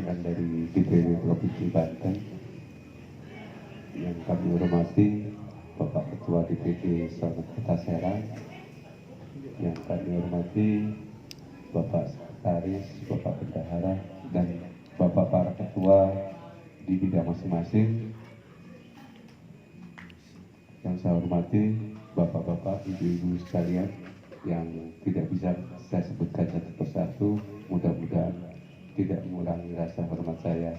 perwakilan dari DPD Provinsi Banten. Yang kami hormati Bapak Ketua DPD Solmed Kota Serang, yang kami hormati Bapak Sekretaris, Bapak Bendahara, dan Bapak para Ketua di bidang masing-masing. Yang saya hormati Bapak-bapak, Ibu-ibu sekalian yang tidak bisa saya sebutkan satu persatu, mudah-mudahan tidak mengurangi rasa hormat saya.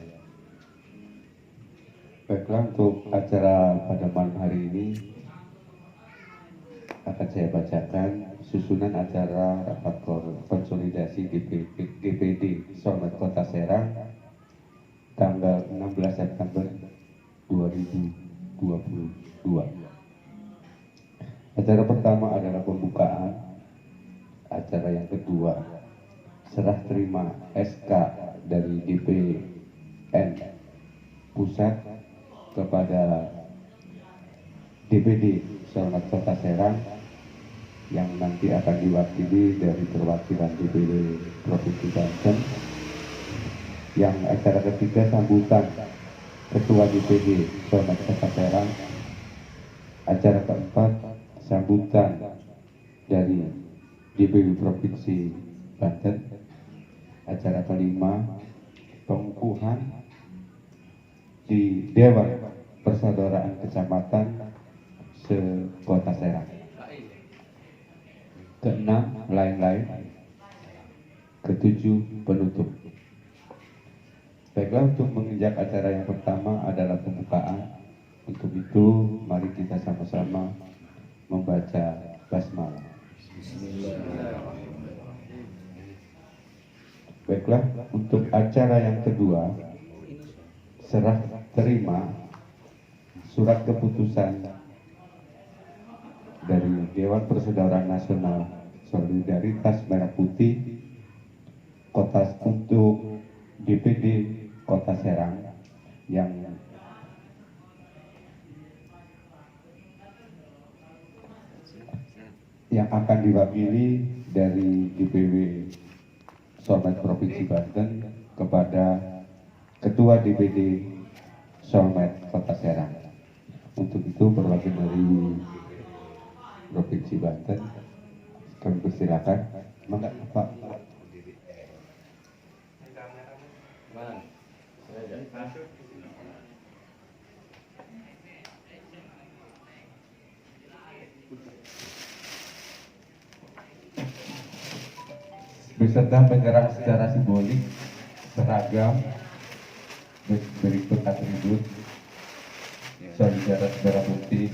Baiklah, untuk acara pada malam hari ini akan saya bacakan susunan acara rapat konsolidasi DPD Solmed Kota Serang tanggal 16 September 2022. Acara pertama adalah pembukaan. Acara yang kedua, serah terima SK dari DPN Pusat kepada DPD Solmed Kota Serang yang nanti akan diwakili dari perwakilan DPD Provinsi Banten. Yang acara ketiga, sambutan Ketua DPD Solmed Kota Serang. Acara keempat, sambutan dari DPD Provinsi Banten. Acara kelima, pengukuhan di Dewan Persaudaraan Kecamatan se-Kota Serang. Keenam, lain-lain. Ketujuh, penutup. Baiklah, untuk menginjak acara yang pertama adalah pembukaan. Untuk itu, mari kita sama-sama membaca basmalah. Baiklah, untuk acara yang kedua, serah terima surat keputusan dari Dewan Persaudaraan Nasional Solidaritas Merah Putih Kota untuk DPD Kota Serang yang akan diwakili dari DPW Solmed Provinsi Banten kepada Ketua DPD Solmed Kota Serang. Untuk itu, perwakilan dari Provinsi Banten, kami persilakan. Mangga Pak. Beserta menyerang secara simbolik seragam berikut atribut solidaritas merah putih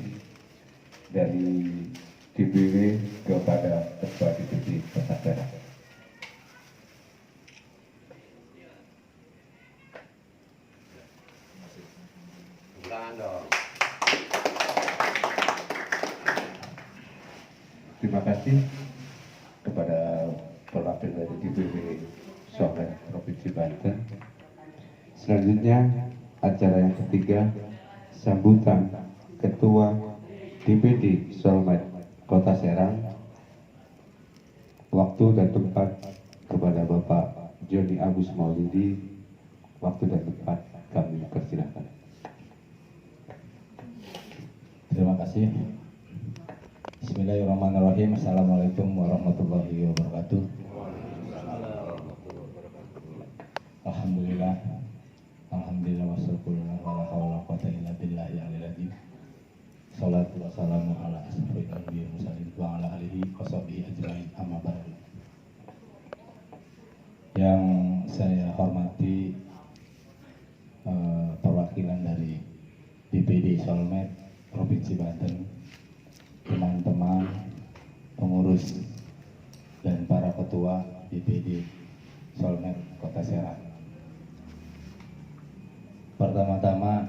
dari DPW kepada Ketua DPD Kota Serang. Terima kasih kepada perwakilan dari DPW Solmed Provinsi Banten. Selanjutnya, acara yang ketiga, sambutan Ketua DPD Solmed Kota Serang. Waktu dan tempat kepada Bapak Joni Agus Maulidi. Waktu dan tempat kami persilakan. Terima kasih. Bismillahirrahmanirrahim. Assalamualaikum warahmatullahi wabarakatuh. Alhamdulillah. Alhamdulillah wassallallahu wala hawla wala quwwata illa billahi al-'aliyyil azim. Shalatu wassalamu ala asyrofil anbiya'i wal mursalin wa ala alihi washabihi ajmain, amma ba'du. Yang saya hormati perwakilan dari DPD Solmed Provinsi Banten, teman-teman pengurus dan para ketua DPD Solmed Kota Serang. Pertama-tama,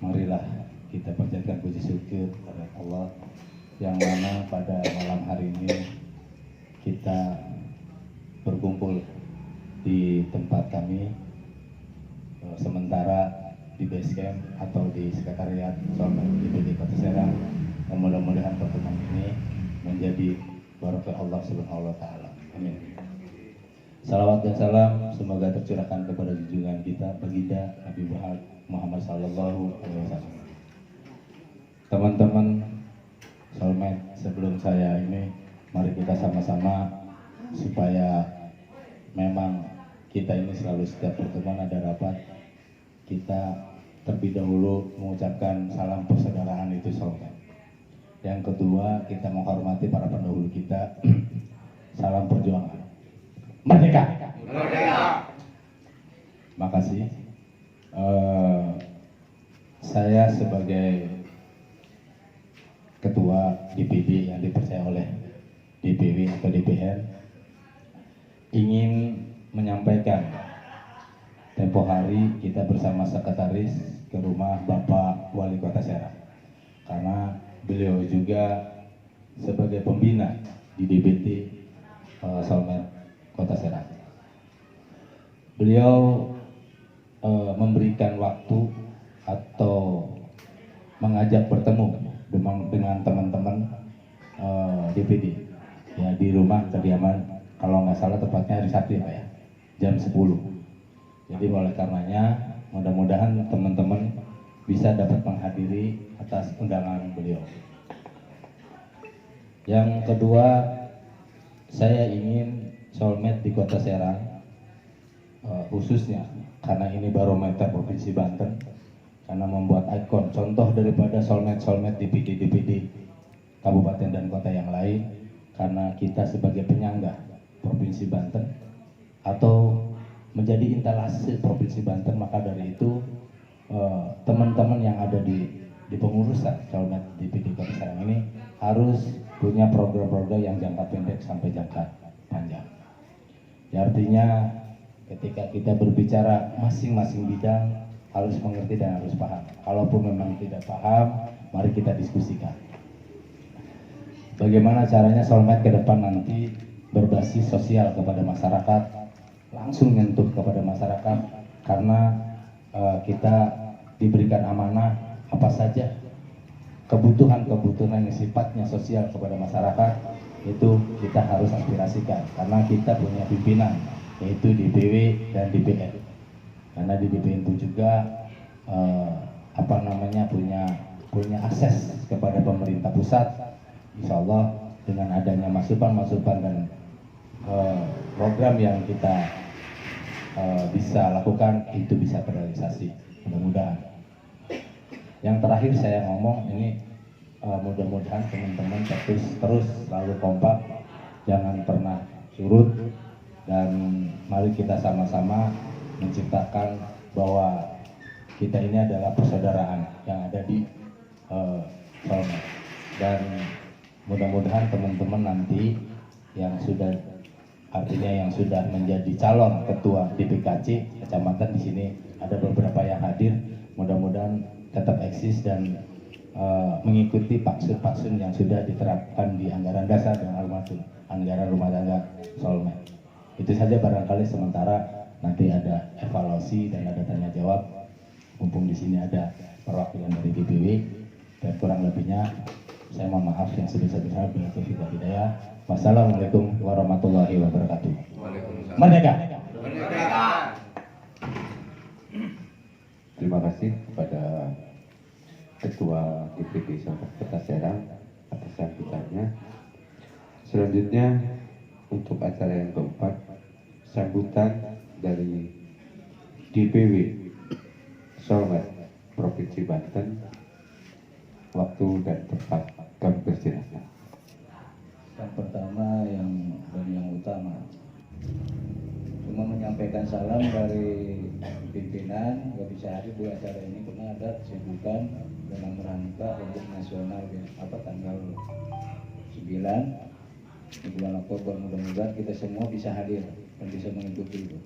marilah kita panjatkan puji syukur kepada Allah yang mana pada malam hari ini kita berkumpul di tempat kami, sementara di base camp atau di sekretariat Solmed DPD Kota Serang. Mudah-mudahan pertemuan ini menjadi barakah Allah Subhanahu wa taala. Amin. Salawat dan salam semoga tercurahkan kepada junjungan kita baginda Nabi Muhammad Sallallahu Alaihi Wasallam. Teman-teman soulmate, sebelum saya ini, mari kita sama-sama supaya memang kita ini selalu setiap pertemuan ada rapat, kita terlebih dahulu mengucapkan salam persaudaraan itu soulmate. Yang kedua, kita menghormati para pendahulu kita, salam perjuangan. Merdeka! Merdeka! Makasih. Saya sebagai ketua DPD yang dipercaya oleh DPW atau DPR ingin menyampaikan tempo hari kita bersama sekretaris ke rumah Bapak Wali Kota Serang, karena beliau juga sebagai pembina di DBT Soulmate Kota Serang. Beliau memberikan waktu atau mengajak bertemu dengan teman-teman DPD ya di rumah kediaman, kalau nggak salah tepatnya hari Sabtu ya Pak ya, jam 10. Jadi oleh karenanya mudah-mudahan teman-teman bisa dapat menghadiri atas undangan beliau. Yang kedua, saya ingin soulmate di Kota Serang, khususnya karena ini barometer Provinsi Banten, karena membuat ikon contoh daripada soulmate DPD kabupaten dan kota yang lain, karena kita sebagai penyangga Provinsi Banten atau menjadi intalase Provinsi Banten, maka dari itu teman-teman yang ada di pengurusan soulmate DPD Kota Serang ini harus punya program-program yang jangka pendek sampai jangka panjang. Ya, artinya ketika kita berbicara masing-masing bidang harus mengerti dan harus paham. Kalaupun memang tidak paham, mari kita diskusikan. Bagaimana caranya soulmate ke depan nanti berbasis sosial kepada masyarakat, langsung nyentuh kepada masyarakat, karena kita diberikan amanah apa saja kebutuhan-kebutuhan yang sifatnya sosial kepada masyarakat itu kita harus aspirasikan, karena kita punya pimpinan yaitu DPW dan DPR. Karena di DPR itu juga punya akses kepada pemerintah pusat. Insya Allah dengan adanya masukan dan program yang kita bisa lakukan itu bisa terrealisasi, mudah-mudahan. Yang terakhir saya ngomong ini, mudah-mudahan teman-teman terus selalu kompak, jangan pernah surut, dan mari kita sama-sama menciptakan bahwa kita ini adalah persaudaraan yang ada di soulmate. Dan mudah-mudahan teman-teman nanti yang sudah menjadi calon ketua DPKC kecamatan, di sini ada beberapa yang hadir, mudah-mudahan tetap eksis dan mengikuti paksun-paksun yang sudah diterapkan di anggaran dasar dan anggaran rumah tangga soulmate. Itu saja barangkali sementara, nanti ada evaluasi dan ada tanya jawab. Mumpung di sini ada perwakilan dari DPW, dan kurang lebihnya saya mohon maaf yang sebesar-besarnya. Bila taufiq wal hidayah. Wassalamualaikum warahmatullahi wabarakatuh. Merdeka! Merdeka! Terima kasih kepada Ketua DPD Kota Serang atas sambutannya. Selanjutnya untuk acara yang keempat, sambutan dari DPW Soulmate Provinsi Banten. Waktu dan tempat kami persilahkan. Yang pertama yang utama cuma menyampaikan salam dari pimpinan. Gak bisa hadir di acara ini karena ada kesibukan dalam rangka untuk nasional tanggal 9 di bulan Oktober. Mudah-mudahan kita semua bisa hadir dan bisa mengikuti itu.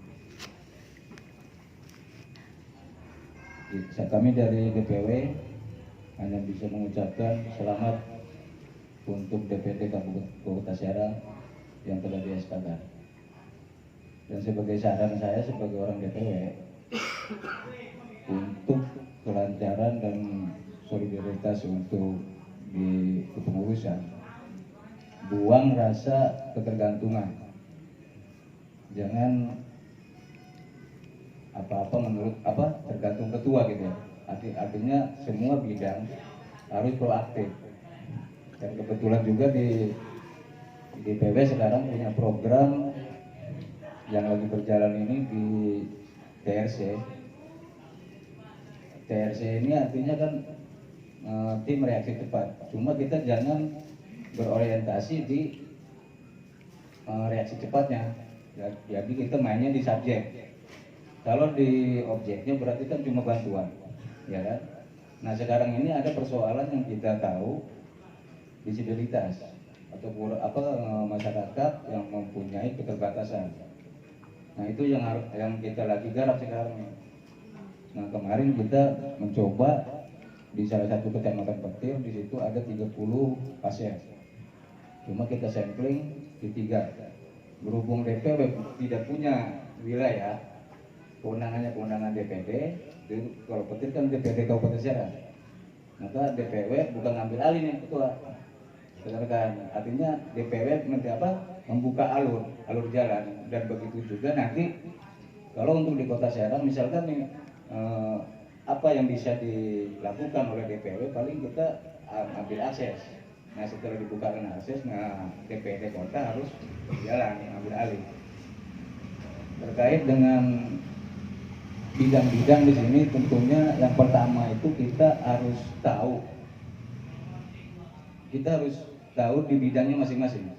Kami dari DPW hanya bisa mengucapkan selamat untuk DPD Kabupaten Kota Serang yang telah di SK-kan. Dan sebagai saran saya sebagai orang DPW, untuk kelancaran dan solidaritas untuk di kepengurusan, buang rasa ketergantungan. jangan apa-apa menurut tergantung ketua gitu ya. Artinya semua bidang harus proaktif. Dan kebetulan juga di DPW sekarang punya program yang lagi berjalan ini di TRC. TRC ini artinya kan tim reaksi cepat. Cuma kita jangan berorientasi di reaksi cepatnya. Jadi kita mainnya di subjek. Kalau di objeknya berarti kan cuma bantuan, ya kan? Nah sekarang ini ada persoalan yang kita tahu, disabilitas atau masyarakat yang mempunyai keterbatasan. Nah itu yang kita lagi garap sekarang. Nah kemarin kita mencoba di salah satu kecamatan Petir, di situ ada 30 pasien. Cuma kita sampling di 3. Berhubung DPW tidak punya wilayah, kewenangan DPD, kalau Petir kan DPD Kabupaten Serang. Maka DPW bukan ngambil alih nih ketua. Sekarang artinya DPW membuka alur jalan, dan begitu juga nanti kalau untuk di Kota Serang misalkan nih apa yang bisa dilakukan oleh DPW paling kita ambil akses. Nah setelah dibukakan akses, nah DPD Kota harus berjalan ambil alih. Terkait dengan bidang-bidang di sini, tentunya yang pertama itu kita harus tahu di bidangnya masing-masing.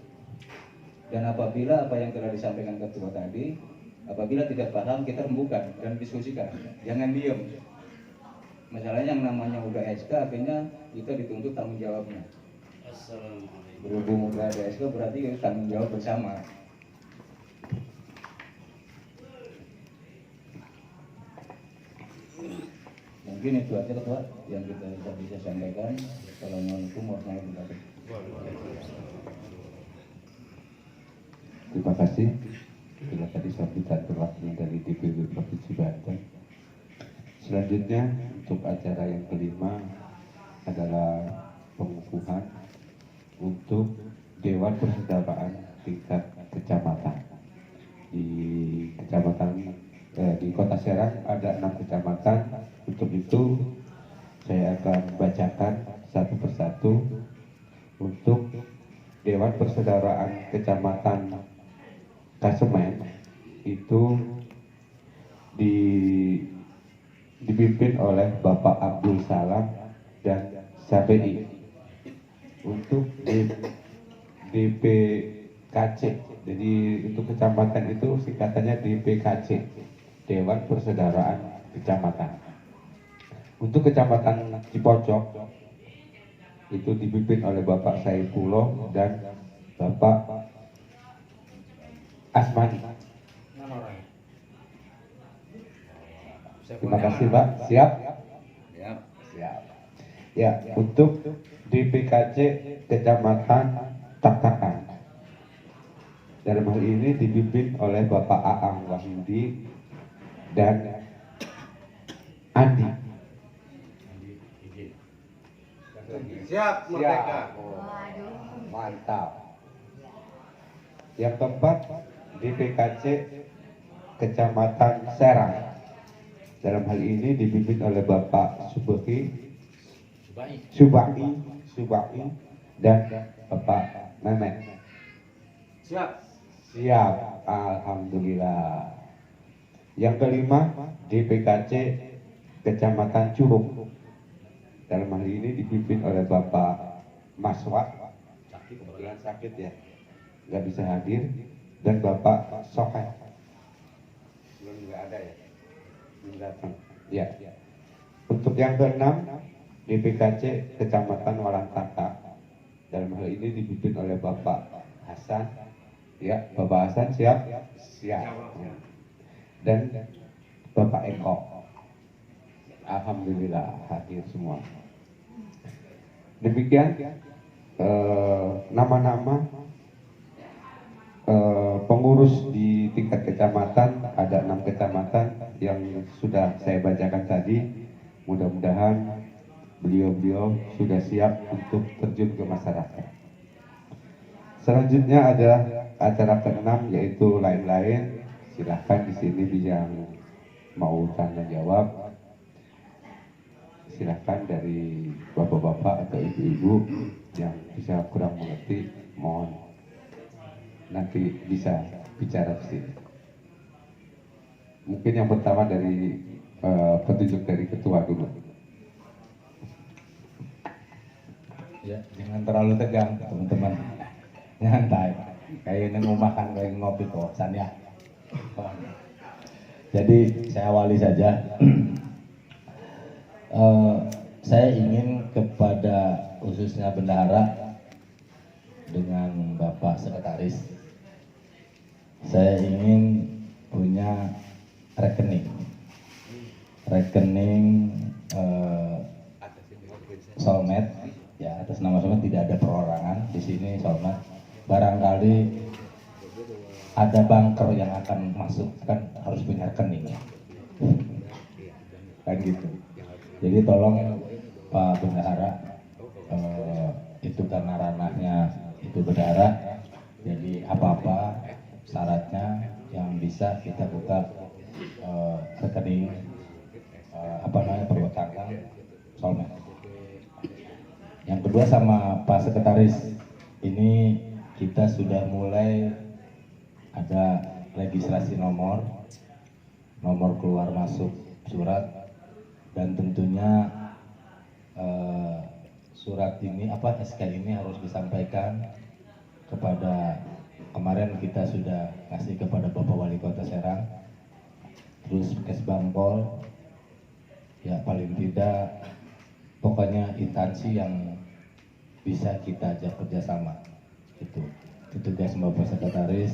Dan apabila apa yang telah disampaikan ketua tadi, apabila tidak paham kita rembukan dan diskusikan, jangan diem. Masalahnya yang namanya udah SK artinya kita dituntut tanggung jawabnya. Berhubung udah ada SK berarti kita tanggung jawab bersama. Mungkin itu aja ketua yang kita bisa sampaikan. Assalamualaikum warahmatullahi wabarakatuh. Terima kasih. Bila tadi sambutan perwakilan dari DPW Provinsi Banten. Selanjutnya untuk acara yang kelima adalah pengukuhan untuk Dewan Persaudaraan tingkat kecamatan. Di Kota Serang ada 6 kecamatan. Untuk itu saya akan bacakan satu persatu. Untuk Dewan Persaudaraan Kecamatan Kasemen itu dipimpin oleh Bapak Abdul Salam dan Sabei. Untuk DPKC, jadi untuk kecamatan itu singkatannya DPKC, Dewan Persaudaraan Kecamatan. Untuk kecamatan Cipocok itu dipimpin oleh Bapak Saifullah dan Bapak Asmani. Terima kasih Pak. Siap? Siap. Ya, untuk DPKC Kecamatan Taktakan. Dalam hal ini dipimpin oleh Bapak Aang Wahyudi dan Andi. Siap, Merdeka. Mantap. Yang keempat, DPKC Kecamatan Serang. Dalam hal ini dipimpin oleh Bapak Subai dan Bapak Memet. Siap. Siap, alhamdulillah. Yang kelima, DPKC Kecamatan Curug. Dalam hal ini dipimpin oleh Bapak Maswat, kebetulan sakit ya, nggak bisa hadir, dan Bapak Sokai. Belum nggak ada ya, belum datang. Ya. Untuk yang keenam, DPKC Kecamatan Walantaka. Dalam hal ini dipimpin oleh Bapak Hasan. Ya, Bapak Hasan siap? Siap. Dan Bapak Eko. Alhamdulillah hadir semua. Demikian nama-nama pengurus di tingkat kecamatan, ada 6 kecamatan yang sudah saya bacakan tadi. Mudah-mudahan beliau-beliau sudah siap untuk terjun ke masyarakat. Selanjutnya adalah acara keenam yaitu lain-lain, silahkan di sini yang mau tanya jawab, silahkan dari bapak-bapak atau ibu-ibu yang bisa kurang mengerti, mohon nanti bisa bicara di sini. Mungkin yang pertama dari petunjuk dari ketua dulu. Ya, jangan terlalu tegang teman-teman, nyantai kayak ini mau makan kayak ngopi kosan ya. Jadi saya awali saja. Saya ingin kepada khususnya bendahara dengan Bapak Sekretaris, saya ingin punya rekening Solmed, ya atas nama Solmed, tidak ada perorangan di sini Solmed. Barangkali ada banker yang akan masuk, kan harus punya rekening, kan gitu. Jadi tolong Pak Bendahara, itu karena ranahnya itu bendahara, jadi apa-apa syaratnya yang bisa kita buka rekening perbankan Solmed. Yang kedua sama Pak Sekretaris, ini kita sudah mulai ada registrasi nomor keluar masuk surat, dan tentunya surat ini SK ini harus disampaikan kepada, kemarin kita sudah kasih kepada Bapak Wali Kota Serang, terus Kesbangpol, ya paling tidak pokoknya instansi yang bisa kita ajak kerjasama itu tugas Bapak Sekretaris,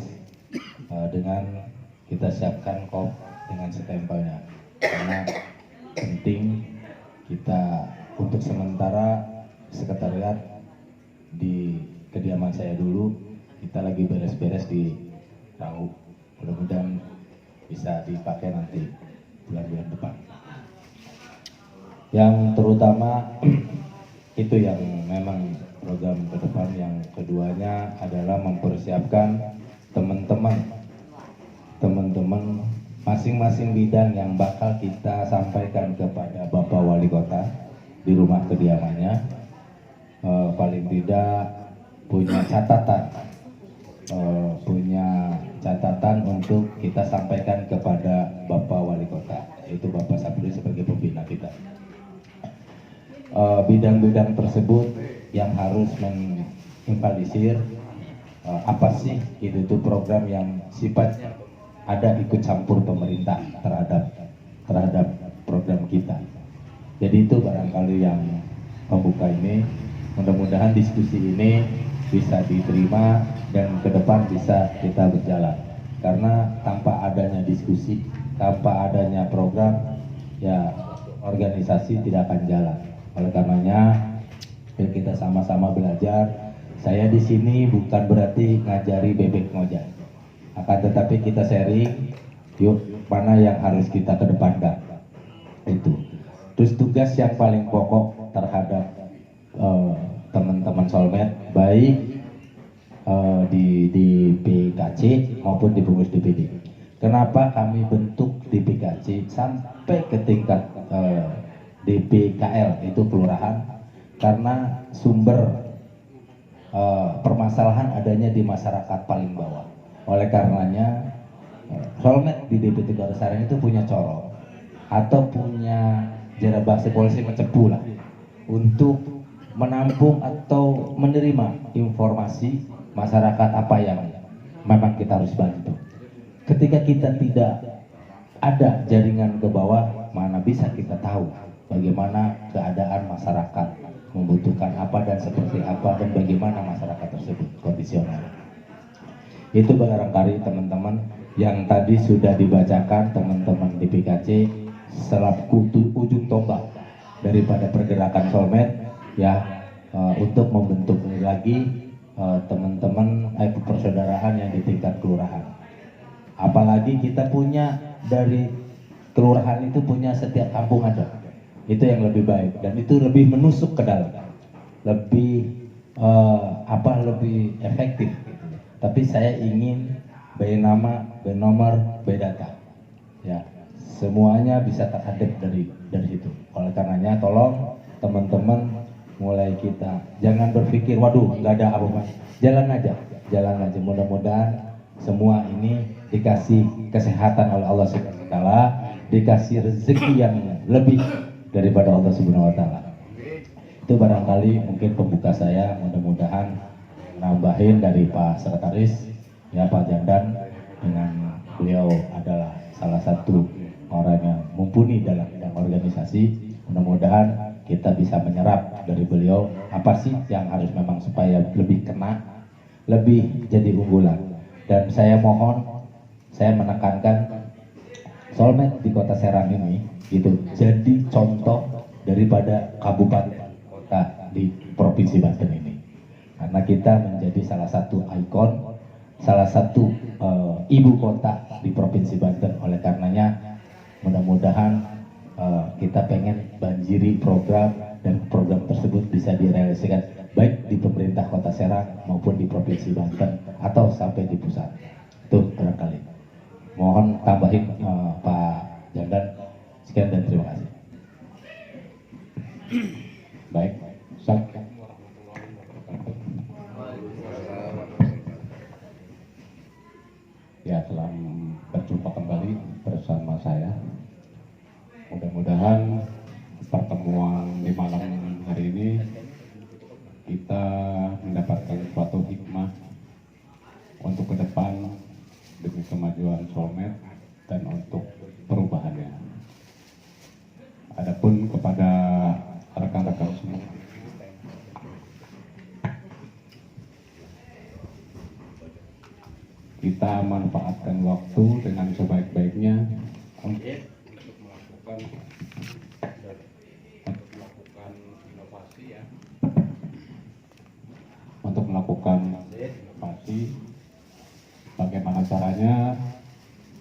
dengan kita siapkan kop dengan stempelnya, karena penting kita untuk sementara sekretariat di kediaman saya dulu, kita lagi beres-beres di Raub, mudah-mudahan bisa dipakai nanti bulan-bulan depan. Yang terutama itu yang memang program ke depan. Yang keduanya adalah mempersiapkan teman-teman masing-masing bidang yang bakal kita sampaikan kepada Bapak Wali Kota di rumah kediamannya, paling tidak punya catatan untuk kita sampaikan kepada Bapak Wali Kota, yaitu Bapak Sapri sebagai pembina kita. Bidang-bidang tersebut yang harus menginvalisir apa sih itu program yang sifatnya ada ikut campur pemerintah terhadap program kita. Jadi itu barangkali yang pembuka ini. Mudah-mudahan diskusi ini bisa diterima dan ke depan bisa kita berjalan. Karena tanpa adanya diskusi, tanpa adanya program, ya organisasi tidak akan jalan. Oleh karenanya, kita sama-sama belajar. Saya di sini bukan berarti ngajari bebek ngojek, akan tetapi kita sharing, yuk mana yang harus kita kedepankan itu. Terus tugas yang paling pokok terhadap teman-teman Solmed, baik di PKC maupun di pengurus DPD. Kenapa kami bentuk di PKC sampai ke tingkat DPKL, itu kelurahan? Karena sumber permasalahan adanya di masyarakat paling bawah. Oleh karenanya Solmed di DPT Kota Serang itu punya corong atau punya jerabase polisi mencepu lah untuk menampung atau menerima informasi masyarakat apa yang memang kita harus bantu. Ketika kita tidak ada jaringan ke bawah, mana bisa kita tahu bagaimana keadaan masyarakat membutuhkan apa dan seperti apa dan bagaimana masyarakat tersebut kondisional. Itu barangkali teman-teman yang tadi sudah dibacakan teman-teman di PKC selaku ujung tombak daripada pergerakan Solmed, ya, untuk membentuk lagi teman-teman persaudaraan yang di tingkat kelurahan. Apalagi kita punya dari kelurahan itu punya setiap kampung ada. Itu yang lebih baik dan itu lebih menusuk ke dalam, lebih lebih efektif. tapi saya ingin by nama, by nomor, by data. Ya, semuanya bisa terhadap dari situ. Oleh karenanya tolong teman-teman mulai kita jangan berpikir waduh nggak ada apa-apa. Jalan aja. Mudah-mudahan semua ini dikasih kesehatan oleh Allah Subhanahu wa taala, dikasih rezeki yang lebih daripada Allah Subhanahu wa taala. Itu barangkali mungkin pembuka saya, mudah-mudahan nambahin dari Pak Sekretaris ya, Pak Jandan, dengan beliau adalah salah satu orang yang mumpuni dalam bidang organisasi. Mudah-mudahan kita bisa menyerap dari beliau apa sih yang harus memang supaya lebih kena, lebih jadi unggulan. Dan saya mohon, saya menekankan Solmed di Kota Serang ini gitu jadi contoh daripada kabupaten kota di Provinsi Banten ini, karena kita menjadi salah satu ikon, salah satu ibu kota di Provinsi Banten. Oleh karenanya mudah-mudahan kita pengen banjiri program, dan program tersebut bisa direalisasikan baik di pemerintah Kota Serang maupun di Provinsi Banten atau sampai di pusat. Itu barangkali. Mohon tambahin Pak Jandan. Sekian dan terima kasih. Baik. Ya, telah berjumpa kembali bersama saya. Mudah-mudahan pertemuan di malam hari ini kita mendapatkan suatu hikmah untuk ke depan demi kemajuan Solmed dan untuk perubahannya. Adapun kepada rekan-rekan semua, kita manfaatkan waktu dengan sebaik-baiknya untuk melakukan inovasi ya, untuk melakukan inovasi. Bagaimana caranya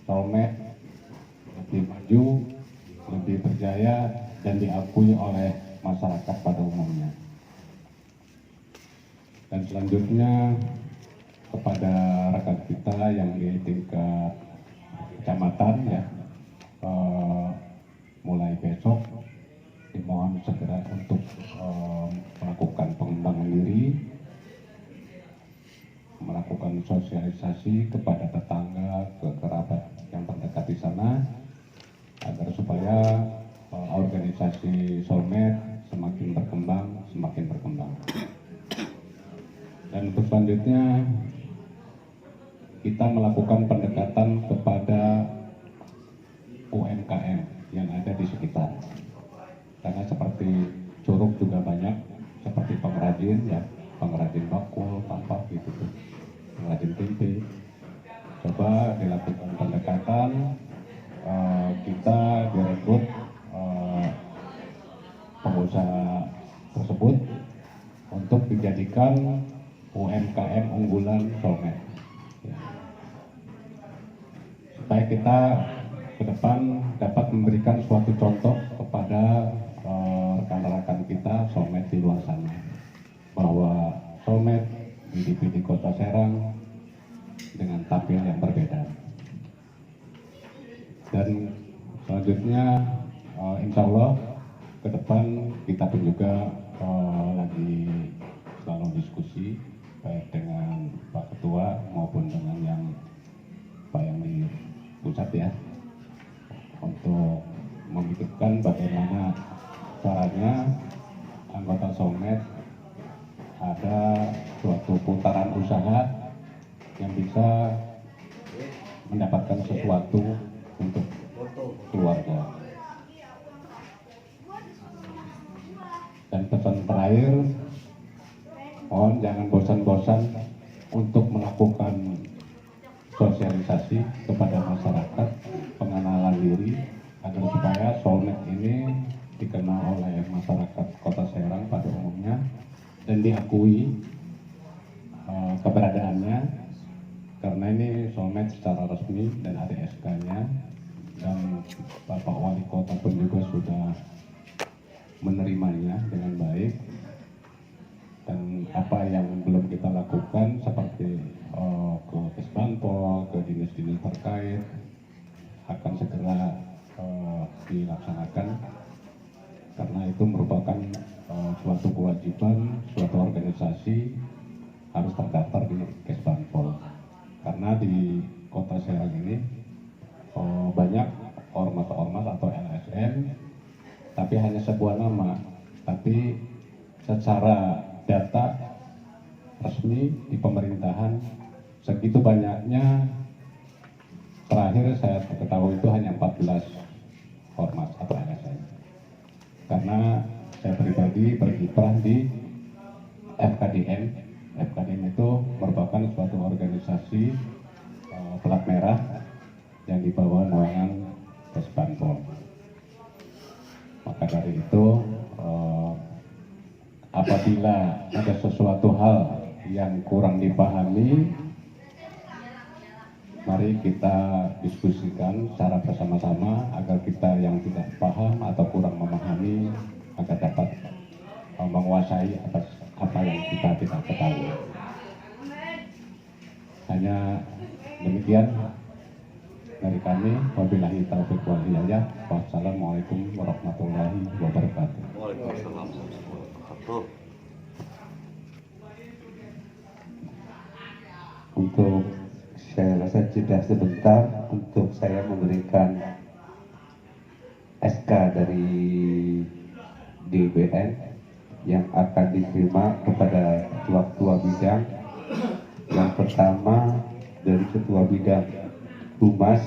Solmed lebih maju, lebih berjaya, dan diakui oleh masyarakat pada umumnya. Dan selanjutnya kepada rekan kita yang di tingkat kecamatan ya, mulai besok dimohon segera untuk melakukan pengembangan diri, melakukan sosialisasi kepada tetangga, ke kerabat yang terdekat di sana, agar supaya organisasi Solmed semakin berkembang. Dan untuk selanjutnya kita melakukan pendekatan kepada UMKM yang ada di sekitar, karena seperti Curug juga banyak, seperti pengrajin ya, pengrajin bakul, tapak gitu tuh, pengrajin tempe. Coba dilakukan pendekatan, kita direkrut pengusaha tersebut untuk dijadikan UMKM unggulan Solmed, supaya kita ke depan dapat memberikan suatu contoh kepada rekan-rekan kita Solmed di luar sana, bahwa Solmed di Kota Serang dengan tampil yang berbeda. Dan selanjutnya insya Allah ke depan kita pun juga lagi selalu diskusi baik dengan Pak Ketua maupun dengan Pak yang di pusat ya, untuk memikirkan bagaimana caranya anggota Solmed ada suatu putaran usaha yang bisa mendapatkan sesuatu untuk keluarga. Dan pesan terakhir, mohon jangan bosan-bosan untuk melakukan sosialisasi kepada masyarakat, pengenalan diri, agar supaya Solmed ini dikenal oleh masyarakat Kota Serang pada umumnya dan diakui keberadaannya, karena ini Solmed secara resmi dan ada SK-nya, dan Bapak Wali Kota pun juga sudah menerimanya dengan baik. dan apa yang belum kita lakukan seperti ke Kesbangpol, ke dinas-dinas terkait akan segera dilaksanakan karena itu merupakan suatu kewajiban suatu organisasi harus terdaftar di Kesbangpol karena di Kota Serang ini banyak ormas-ormas atau LSM tapi hanya sebuah nama, tapi secara data resmi di pemerintahan segitu banyaknya, terakhir saya ketahui itu hanya 14 ormas atau LSM. Karena saya pribadi berkiprah di FKDM. FKDM itu merupakan suatu organisasi pelat merah yang di bawah naungan Kesbangpol. Maka dari itu apabila ada sesuatu hal yang kurang dipahami, mari kita diskusikan secara bersama-sama agar kita yang tidak paham atau kurang memahami agar dapat menguasai atas apa yang kita tidak ketahui. Hanya demikian dari kami. Wabillahi taufiq wal hidayah. Wassalamualaikum warahmatullahi wabarakatuh. Waalaikumsalam warahmatullahi wabarakatuh. Untuk saya rasa jeda sebentar untuk saya memberikan SK dari DBN yang akan diterima kepada ketua-ketua bidang. Yang pertama dari ketua bidang Humas.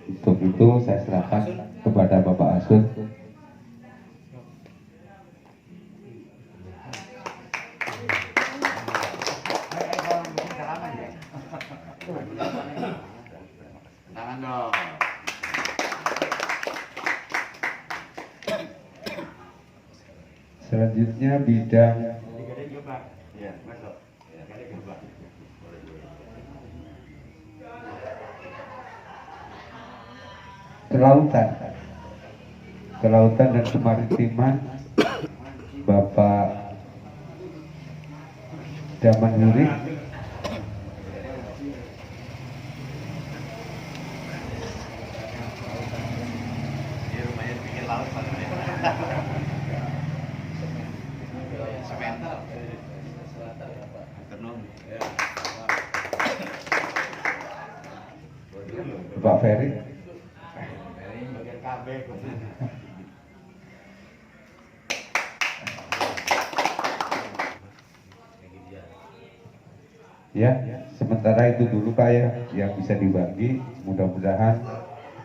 Untuk itu saya serahkan kepada Bapak Asud. Tangan dong. Selanjutnya bidang Ya, masuk. Ya, kali coba. Kelautan dan Kemaritiman Bapak Daman Yuri. Di rumahnya bikin laut semental. Tenun. Bapak Ferry. Bagian KB. Ya, sementara itu dulu Pak ya yang bisa dibagi. Mudah-mudahan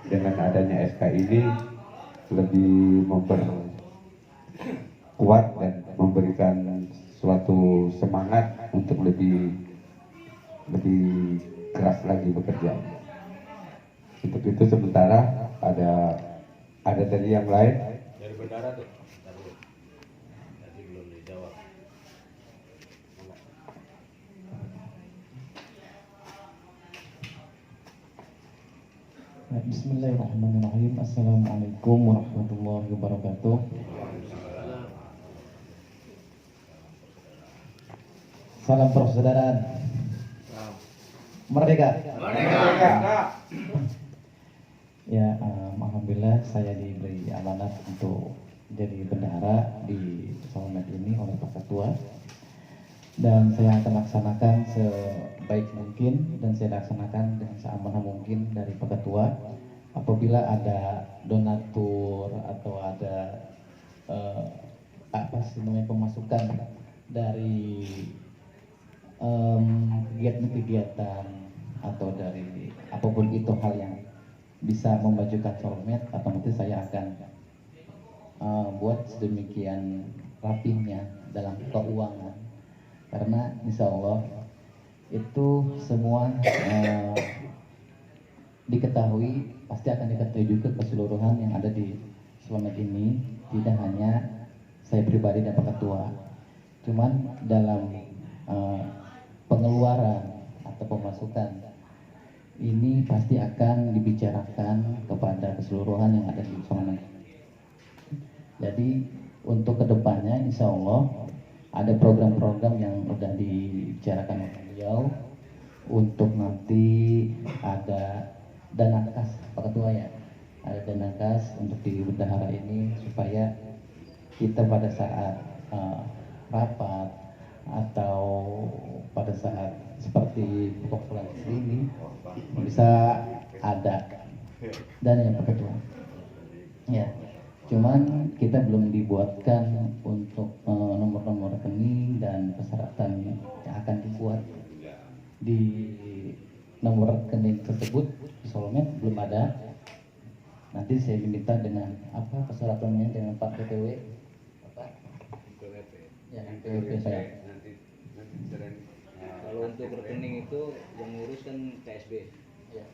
dengan adanya SK ini lebih memperkuat dan memberikan suatu semangat untuk lebih keras lagi bekerja. Untuk itu sementara ada dari yang lain. Dari bendara tuh. Tadi belum dijawab. Bismillahirrahmanirrahim. Assalamualaikum warahmatullahi wabarakatuh. Salam persaudaraan. Merdeka. Merdeka. Ya, alhamdulillah saya diberi amanat untuk jadi bendahara di Solmed ini oleh Pak Ketua. Dan saya akan laksanakan sebaik mungkin dan saya laksanakan dengan seamanah mungkin dari Pak Ketua. Apabila ada donatur atau ada pemasukan dari kegiatan-kegiatan atau dari apapun itu hal yang bisa memajukan Solmed, otomatis saya akan buat sedemikian rapihnya dalam keuangan, karena insya Allah itu semua diketahui, pasti akan diketahui juga keseluruhan yang ada di Solmed ini, tidak hanya saya pribadi dan Pak Ketua, cuman dalam pengeluaran atau pemasukan ini pasti akan dibicarakan kepada keseluruhan yang ada di Solmed. Jadi untuk kedepannya insya Allah ada program-program yang udah dibicarakan oleh beliau untuk nanti ada dana kas Pak Ketua ya, ada dana kas untuk di bendahara ini supaya kita pada saat rapat atau pada saat seperti populasi ini bisa ada dana yang Pak Ketua. Ya, cuman kita belum dibuatkan untuk nomor-nomor rekening dan persyaratan yang akan dibuat di nomor rekening tersebut di Solmed belum ada. Nanti saya diminta dengan apa persyaratannya dengan Pak PTW, Bapak? PWP. Ya, PWP saya. Kalau untuk rekening itu yang ngurus kan KSB. Ya.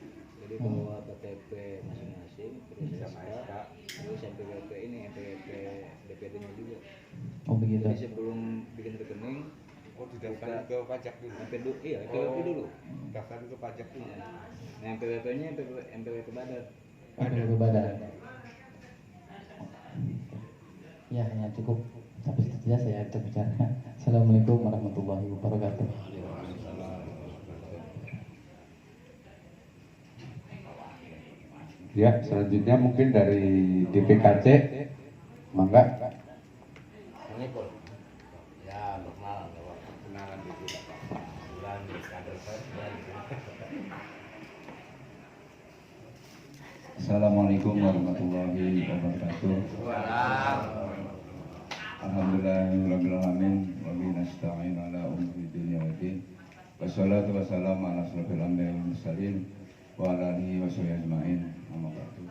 Jadi bawa KTP masing-masing, terus SK, terus MPWP ini, MPWP DPD-nya juga. Oh begitu. Jadi sebelum bikin rekening, didaftarin ke pajak dulu. MPWP dulu. Daftarin ke pajak dulu. Nah, MPWP-nya MPWP Badan. PWP badan. Ya, hanya cukup sampai situ saja saya bicara. Assalamualaikum warahmatullahi wabarakatuh. Ya, selanjutnya mungkin dari DPKC, mangga. Assalamualaikum. Ya, normal. Kenalan dulu. Dan kader saya. Assalamualaikum warahmatullahi wabarakatuh. Alhamdulillahirrahmanirrahim. Wa bihi nasta'in ala umuri dunya waddin. Wassalatu wassalamu ala asrofil anbiya'i wal mursalin wa ala alihi wa sahbihi ajma'in. Amma ba'du.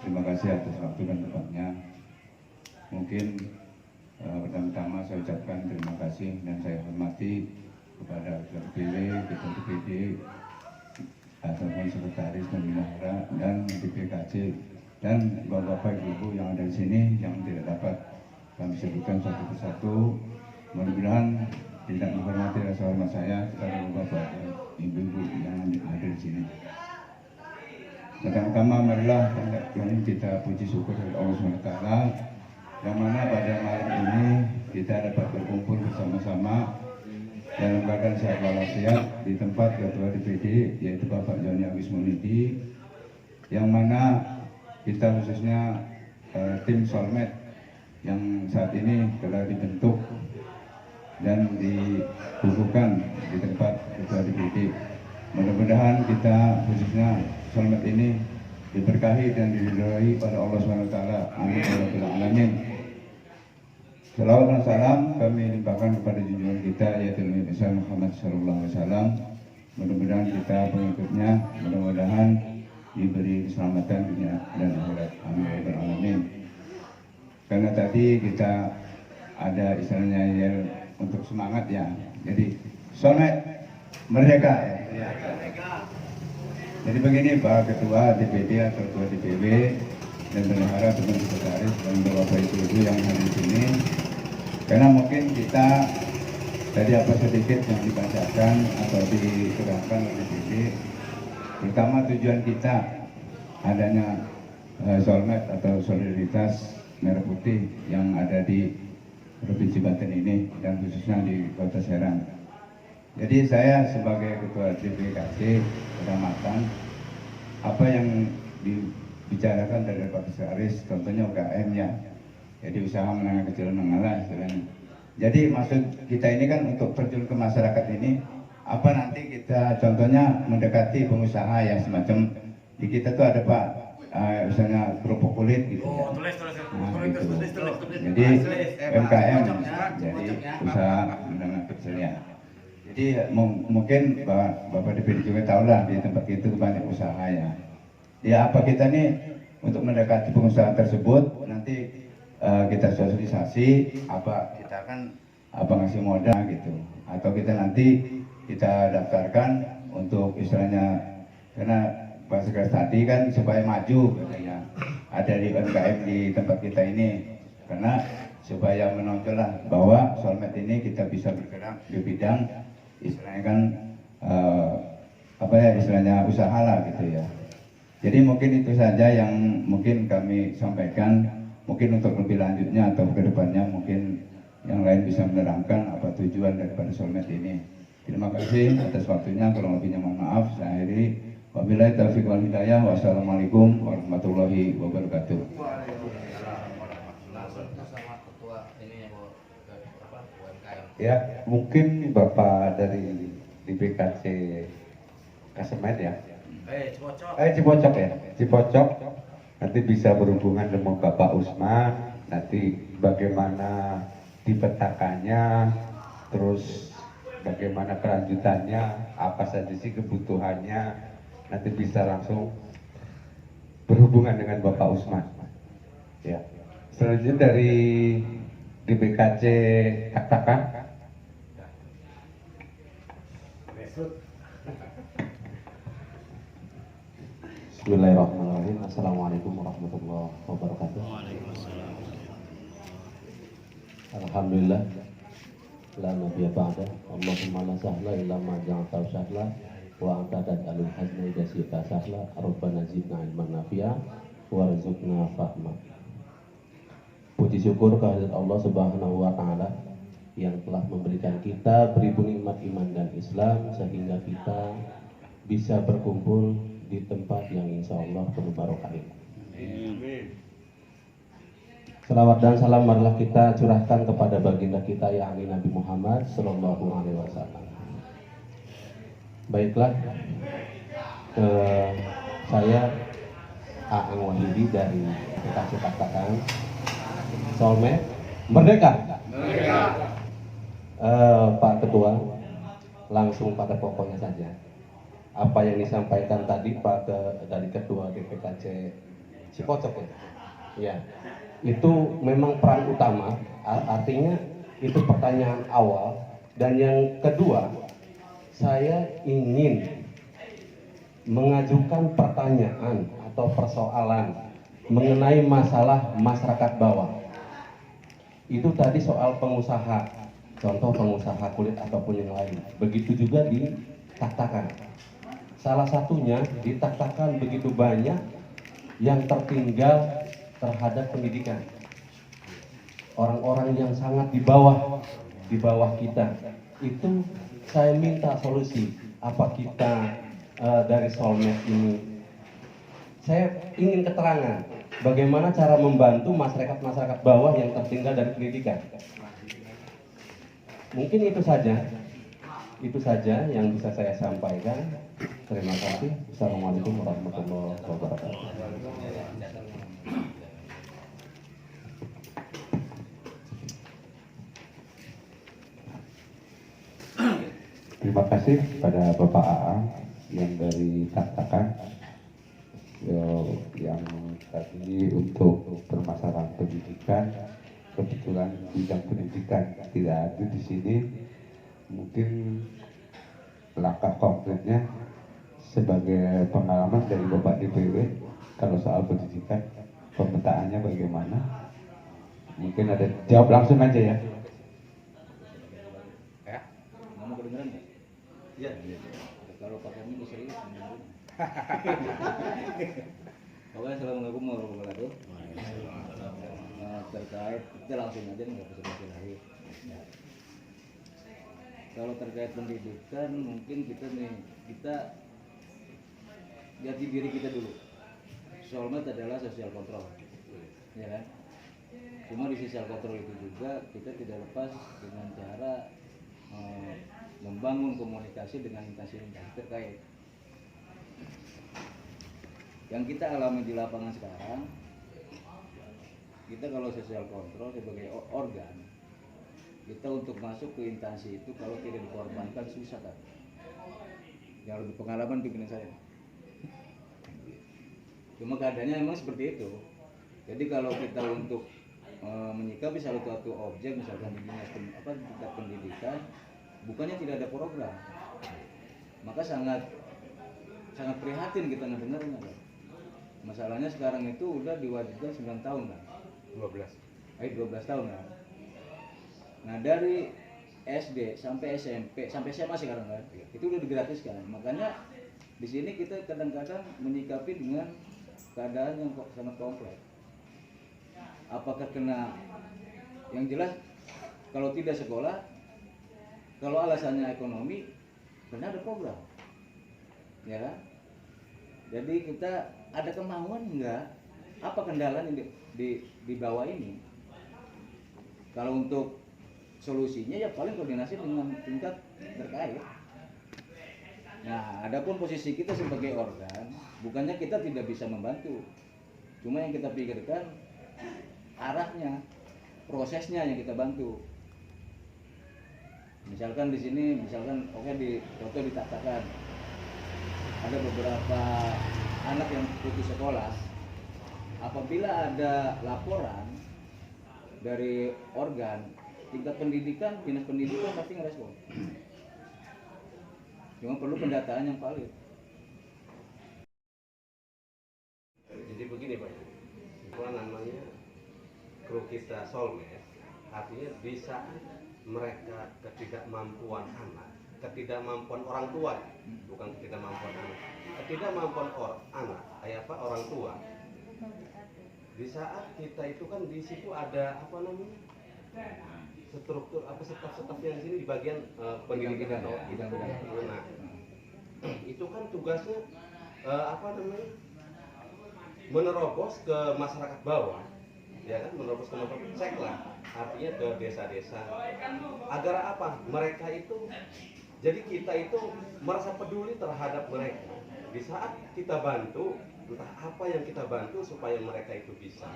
Terima kasih atas waktu dan tempatnya. Mungkin pertama-tama saya ucapkan terima kasih dan saya hormati kepada Ketua DPW, Ketua DPD, ataupun sekretaris dan bendahara dan DPKC dan bapak-bapak ibu yang ada di sini yang tidak dapat kami sebutkan satu persatu. Mudah-mudahan tidak menghormati rasa hormat saya kepada bapak dan ibu-ibu yang ada di sini. Pertama-tama marilah kita puji syukur dari Allah SWT yang mana pada malam ini kita dapat berkumpul bersama-sama dalam keadaan sehat walafiat di tempat Ketua DPD yaitu Bapak Joni Agus Munidi, yang mana kita khususnya tim Solmed yang saat ini telah dibentuk dan dikukuhkan di tempat Ketua DPD. Mudah-mudahan kita khususnya Solmed ini diberkahi dan diridhoi pada Allah SWT. Amin ya rabbal alamin. Salawat dan salam kami limpahkan kepada junjungan kita yaitu Nabi besar Muhammad sallallahu alaihi wasallam. Mudah-mudahan kita pengikutnya mudah-mudahan diberi keselamatan dunia dan akhirat. Amin ya rabbal alamin. Karena tadi kita ada istilahnya ya untuk semangat ya. Jadi Solmed merdeka ya. Jadi begini Pak Ketua DPD atau Ketua DPW dan bendahara teman sekretaris dan bapak ibu yang hadir di sini, karena mungkin kita tadi apa sedikit yang dibacakan atau dikerahkan oleh DPD. Pertama tujuan kita adanya Solmed atau solidaritas merah putih yang ada di Provinsi Banten ini dan khususnya di Kota Serang. Jadi saya sebagai Ketua DPKC Kecamatan, apa yang dibicarakan dari Pak Sekretaris, contohnya UKM ya, jadi usaha menengah kecil menengah istilahnya. Jadi maksud kita ini kan untuk terjun ke masyarakat ini, apa nanti kita contohnya mendekati pengusaha ya semacam di kita tuh ada Pak, misalnya kerupuk kulit gitu ya. Nah, gitu. Jadi UMKM, jadi usaha menengah kecil ya. Jadi mungkin Bapak DPD juga tahu lah di tempat itu banyak usaha ya. Ya apa kita nih untuk mendekati pengusaha tersebut nanti kita sosialisasi apa kita kan apa ngasih modal gitu atau kita nanti kita daftarkan untuk istilahnya karena Pak Sekretaris tadi kan supaya maju katanya ada di UMKM di tempat kita ini karena supaya menonjol lah bahwa Solmed ini kita bisa bergerak di bidang istilahnya kan apa ya istilahnya usaha lah gitu ya. Jadi mungkin itu saja yang mungkin kami sampaikan. Mungkin untuk lebih lanjutnya atau kedepannya mungkin yang lain bisa menerangkan apa tujuan daripada Solmed ini. Terima kasih atas waktunya, kurang lebihnya mohon maaf. Saya akhiri. Wabillahi taufiq wal hidayah. Wassalamualaikum warahmatullahi wabarakatuh. Ya, mungkin Bapak dari DPKC Kasemen ya. Cipocok ya. Cipocok nanti bisa berhubungan dengan Bapak Usman, nanti bagaimana dipetakannya, terus bagaimana kelanjutannya, apa saja sih kebutuhannya, nanti bisa langsung berhubungan dengan Bapak Usman. Ya. Selanjutnya dari DPKC Taktakan. Bismillahirrahmanirrahim. Assalamualaikum warahmatullahi wabarakatuh. Alhamdulillah. La nabiyya ba'da. Allahumma la sahla illa ma ja'altahu sahla wa anta taj'alul hazna idza syi'ta sahla. Rabbana zidna ilman nafi'a warzuqna fahma. Puji syukur kehadirat Allah Subhanahu wa taala yang telah memberikan kita beribu nikmat iman dan Islam sehingga kita bisa berkumpul di tempat yang insya Allah penuh barokah ini. Selawat dan salam marilah kita curahkan kepada baginda kita yakni Nabi Muhammad Sallallahu Alaihi Wasallam. Baiklah, saya Aang Wahyudi dari PKC Taktakan. Solmed Merdeka. Pak Ketua, langsung pada pokoknya saja. Apa yang disampaikan tadi dari Ketua DPKC Cipocok ya, itu memang peran utama. Artinya itu pertanyaan awal. Dan yang kedua, saya ingin mengajukan pertanyaan atau persoalan mengenai masalah masyarakat bawah. Itu tadi soal pengusaha, contoh pengusaha kulit ataupun yang lain. Begitu juga di Taktakan. Salah satunya di Taktakan begitu banyak yang tertinggal terhadap pendidikan. Orang-orang yang sangat di bawah kita. Itu saya minta solusi. Apa kita dari Solmed ini, saya ingin keterangan bagaimana cara membantu masyarakat bawah yang tertinggal dari pendidikan. Mungkin itu saja yang bisa saya sampaikan. Terima kasih. Assalamualaikum warahmatullahi wabarakatuh. Terima kasih pada Bapak Aang yang dari Taktakan yang tadi untuk permasalahan pendidikan. Kebetulan bidang pendidikan tidak ada di sini. Mungkin langkah konkretnya sebagai pengalaman dari Bapak DPW kalau soal pendidikan, pemetaannya bagaimana? Mungkin ada, jawab langsung aja ya. Ngomong kedengeran nggak? Iya. Kalau pakai ini serius. Oke, assalamualaikum warahmatullahi wabarakatuh. Terkait kita langsung aja nggak usah basa-basi. Kalau terkait pendidikan mungkin kita jati diri kita dulu. Solmed adalah social control, ya kan? Cuma di social control itu juga kita tidak lepas dengan cara membangun komunikasi dengan instansi-instansi terkait. Yang kita alami di lapangan sekarang, kita kalau social control sebagai organ, kita untuk masuk ke instansi itu kalau tidak dikorbankan susah kan. Yang lebih pengalaman pimpinan saya. Cuma keadaannya memang seperti itu. Jadi kalau kita untuk menyikapi salah satu objek misalkan di dinas tingkat pendidikan, bukannya tidak ada program, maka sangat prihatin kita mendengarnya. Masalahnya sekarang itu udah diwajibkan 9 tahun kan? 12 tahun kan? Nah dari SD sampai SMP sampai SMA sekarang kan, itu udah digratiskan. Makanya di sini kita kadang-kadang menyikapi dengan keadaan yang sangat kompleks. Apakah kena, yang jelas kalau tidak sekolah, kalau alasannya ekonomi, karena ada program, ya kan? Jadi kita ada kemauan enggak? Apa kendala yang di bawah ini? Kalau untuk solusinya ya paling koordinasi dengan tingkat terkait. Nah, adapun posisi kita sebagai organ, bukannya kita tidak bisa membantu, cuma yang kita pikirkan arahnya, prosesnya yang kita bantu. Misalkan di sini, oke di foto dikatakan ada beberapa anak yang putus sekolah. Apabila ada laporan dari organ, tingkat pendidikan, dinas pendidikan pasti ngerespon. Cuma perlu pendataan yang valid. Jadi begini Pak, apa namanya, kru kita Solmed, artinya di saat mereka ketidakmampuan anak, ketidakmampuan orang tua, bukan ketidakmampuan anak, ketidakmampuan anak, orang tua. Di saat kita itu kan di situ ada apa namanya, struktur staf-staf yang di sini di bagian pendidikan atau nah, itu kan tugasnya menerobos ke masyarakat bawah, ya kan, menerobos ke masyarakat, cek lah, artinya ke desa-desa, agar apa, mereka itu, jadi kita itu merasa peduli terhadap mereka. Di saat kita bantu, entah apa yang kita bantu supaya mereka itu bisa,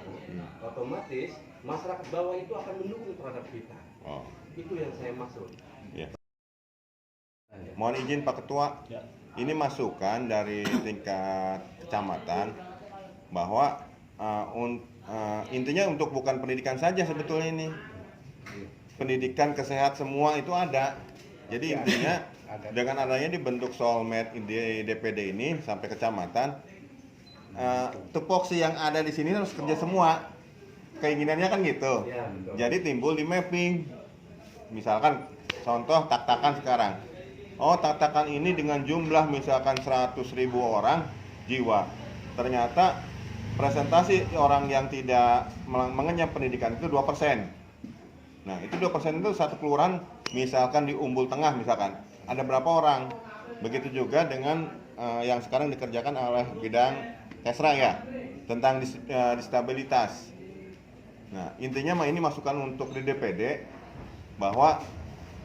otomatis masyarakat bawah itu akan mendukung terhadap kita. Itu yang saya maksud. Ya. Mohon izin Pak Ketua, ini masukan dari tingkat kecamatan bahwa intinya untuk bukan pendidikan saja sebetulnya ini, pendidikan, kesehatan semua itu ada. Jadi intinya dengan adanya dibentuk Solmed di DPD ini sampai kecamatan, tupoksi yang ada di sini harus kerja semua. Keinginannya kan gitu. Ya, jadi timbul di mapping. Misalkan contoh tak-takan sekarang. Oh, tak-takan ini dengan jumlah misalkan 100.000 orang jiwa. Ternyata presentasi orang yang tidak mengenyam pendidikan itu 2%. Nah, itu 2% itu satu kelurahan misalkan di Umbul Tengah misalkan. Ada berapa orang? Begitu juga dengan yang sekarang dikerjakan oleh bidang Kesra ya, tentang disabilitas. Nah, intinya ini masukan untuk di DPD bahwa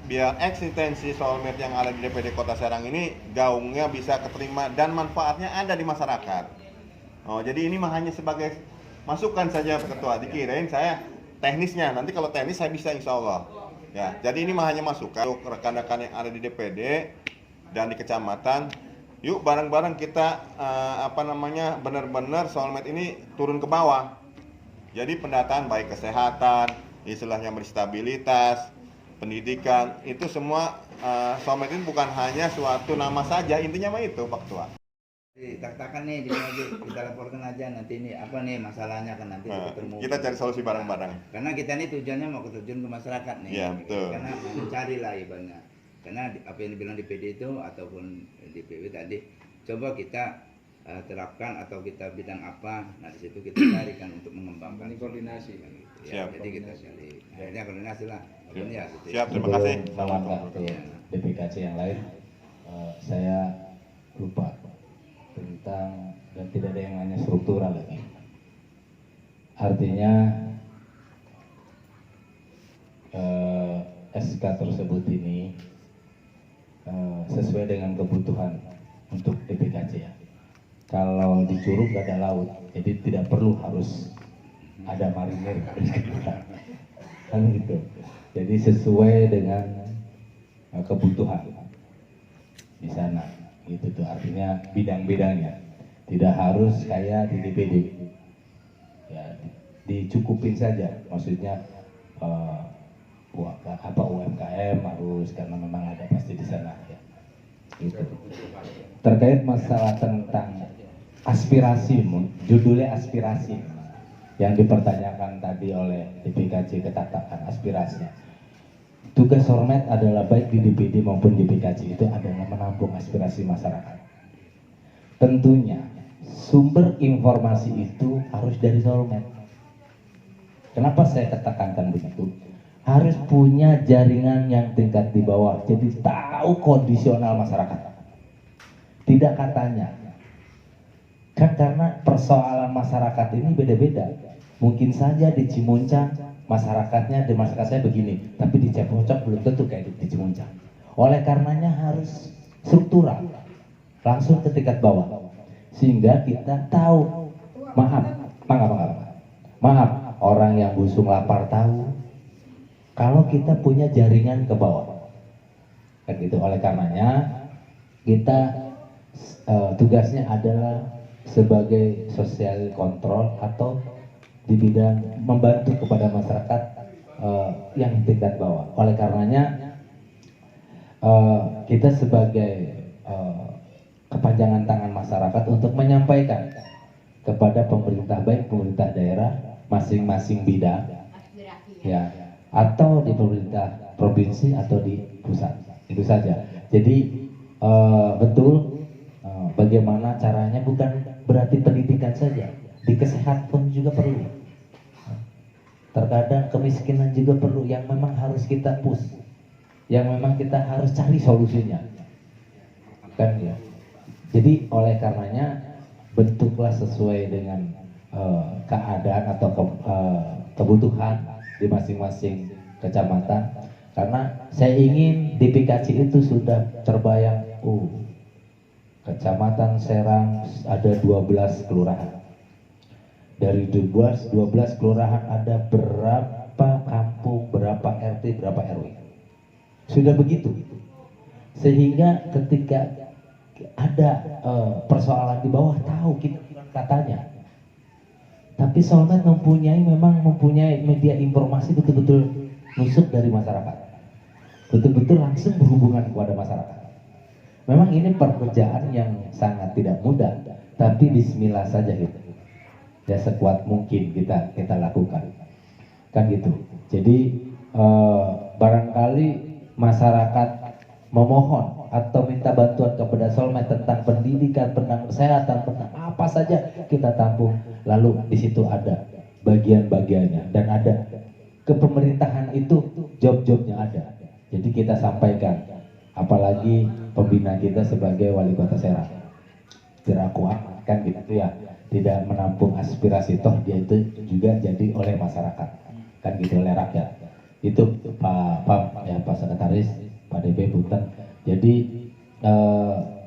biar eksistensi Solmed yang ada di DPD Kota Serang ini gaungnya bisa keterima dan manfaatnya ada di masyarakat. Oh, jadi ini hanya sebagai masukan saja Pak Ketua. Dikirain saya teknisnya. Nanti kalau teknis saya bisa insya Allah. Ya, jadi ini hanya masukan untuk rekan-rekan yang ada di DPD dan di kecamatan. Yuk bareng-bareng kita benar-benar Solmed ini turun ke bawah. Jadi pendataan baik kesehatan, istilahnya berstabilitas, pendidikan, itu semua Solmed ini bukan hanya suatu nama saja, intinya mah itu Pak Ketua. Tak-takan nih, kita laporkan aja nanti ini apa nih masalahnya kan nanti ketemu. Kita cari solusi bareng-bareng. Karena kita ini tujuannya mau terjun ke masyarakat nih. Ya, betul. Karena mencari lah ibaratnya. Karena apa yang dibilang DPD itu ataupun DPW tadi, coba kita terapkan atau kita bidang apa, nah di situ kita carikan untuk mengembangkan. Ini koordinasi. Ya, Siap. jadi kita cari. Akhirnya koordinasi lah. Ya, gitu. Siap, terima kasih. Selamat untuk DPKC yang lain. Saya lupa tentang, dan tidak ada yang hanya struktural lagi. Artinya SK tersebut ini sesuai dengan kebutuhan untuk DPKC ya. Kalau di Curug gak ada laut, jadi tidak perlu harus ada marinir kan gitu. Jadi sesuai dengan kebutuhan di sana, gitu tuh artinya bidang-bidangnya tidak harus kayak di DPD ya, dicukupin saja, maksudnya UMKM harus karena memang ada pasti di sana ya. Gitu. Terkait masalah tentang aspirasi, judulnya aspirasi yang dipertanyakan tadi oleh DPKC, katakan aspirasinya. Tugas Solmed adalah baik di DPD maupun di DPKC itu adalah menampung aspirasi masyarakat. Tentunya sumber informasi itu harus dari Solmed. Kenapa saya katakan begitu? harus punya jaringan yang tingkat di bawah, jadi tahu kondisional masyarakat. Tidak katanya, kan karena persoalan masyarakat ini beda-beda. Mungkin saja di Cimuncang masyarakatnya, di masyarakat saya begini, tapi di Cepocok belum tentu kayak di Cimuncang. Oleh karenanya harus struktural, langsung ke tingkat bawah, sehingga kita tahu. Maaf, orang yang busung lapar tahu. Kalau kita punya jaringan ke bawah, kan gitu. Oleh karenanya kita tugasnya adalah sebagai social control atau di bidang membantu kepada masyarakat yang tingkat bawah. Oleh karenanya kita sebagai kepanjangan tangan masyarakat untuk menyampaikan kepada pemerintah, baik pemerintah daerah masing-masing bidang, ya, atau di pemerintah provinsi atau di pusat. Itu saja. Jadi betul, bagaimana caranya bukan berarti pendidikan saja, di kesehatan pun juga perlu. Terkadang kemiskinan juga perlu, yang memang harus kita push, yang memang kita harus cari solusinya, kan ya. Jadi oleh karenanya bentuklah sesuai dengan keadaan atau kebutuhan di masing-masing kecamatan. Karena saya ingin di PKC itu sudah terbayang, Kecamatan Serang ada 12 kelurahan. Dari 12 kelurahan ada berapa kampung, berapa RT, berapa RW. Sudah begitu. Sehingga ketika ada persoalan di bawah, tahu kita katanya. Tapi Solmed memang mempunyai media informasi betul-betul nusuk dari masyarakat, betul-betul langsung berhubungan kepada masyarakat. Memang ini pekerjaan yang sangat tidak mudah, tapi bismillah saja gitu. Ya sekuat mungkin kita lakukan, kan gitu. Jadi barangkali masyarakat memohon atau minta bantuan kepada Solmed tentang pendidikan, tentang kesehatan, tentang apa saja kita tampung. Lalu di situ ada bagian-bagiannya dan ada kepemerintahan itu job-jobnya ada. Jadi kita sampaikan, apalagi pembina kita sebagai wali kota Serang, Tirakuak, kan gitu ya, tidak menampung aspirasi, toh dia itu juga jadi oleh masyarakat, kan gitu, oleh rakyat. Itu Pak Sekretaris, Pak DP Punten. Jadi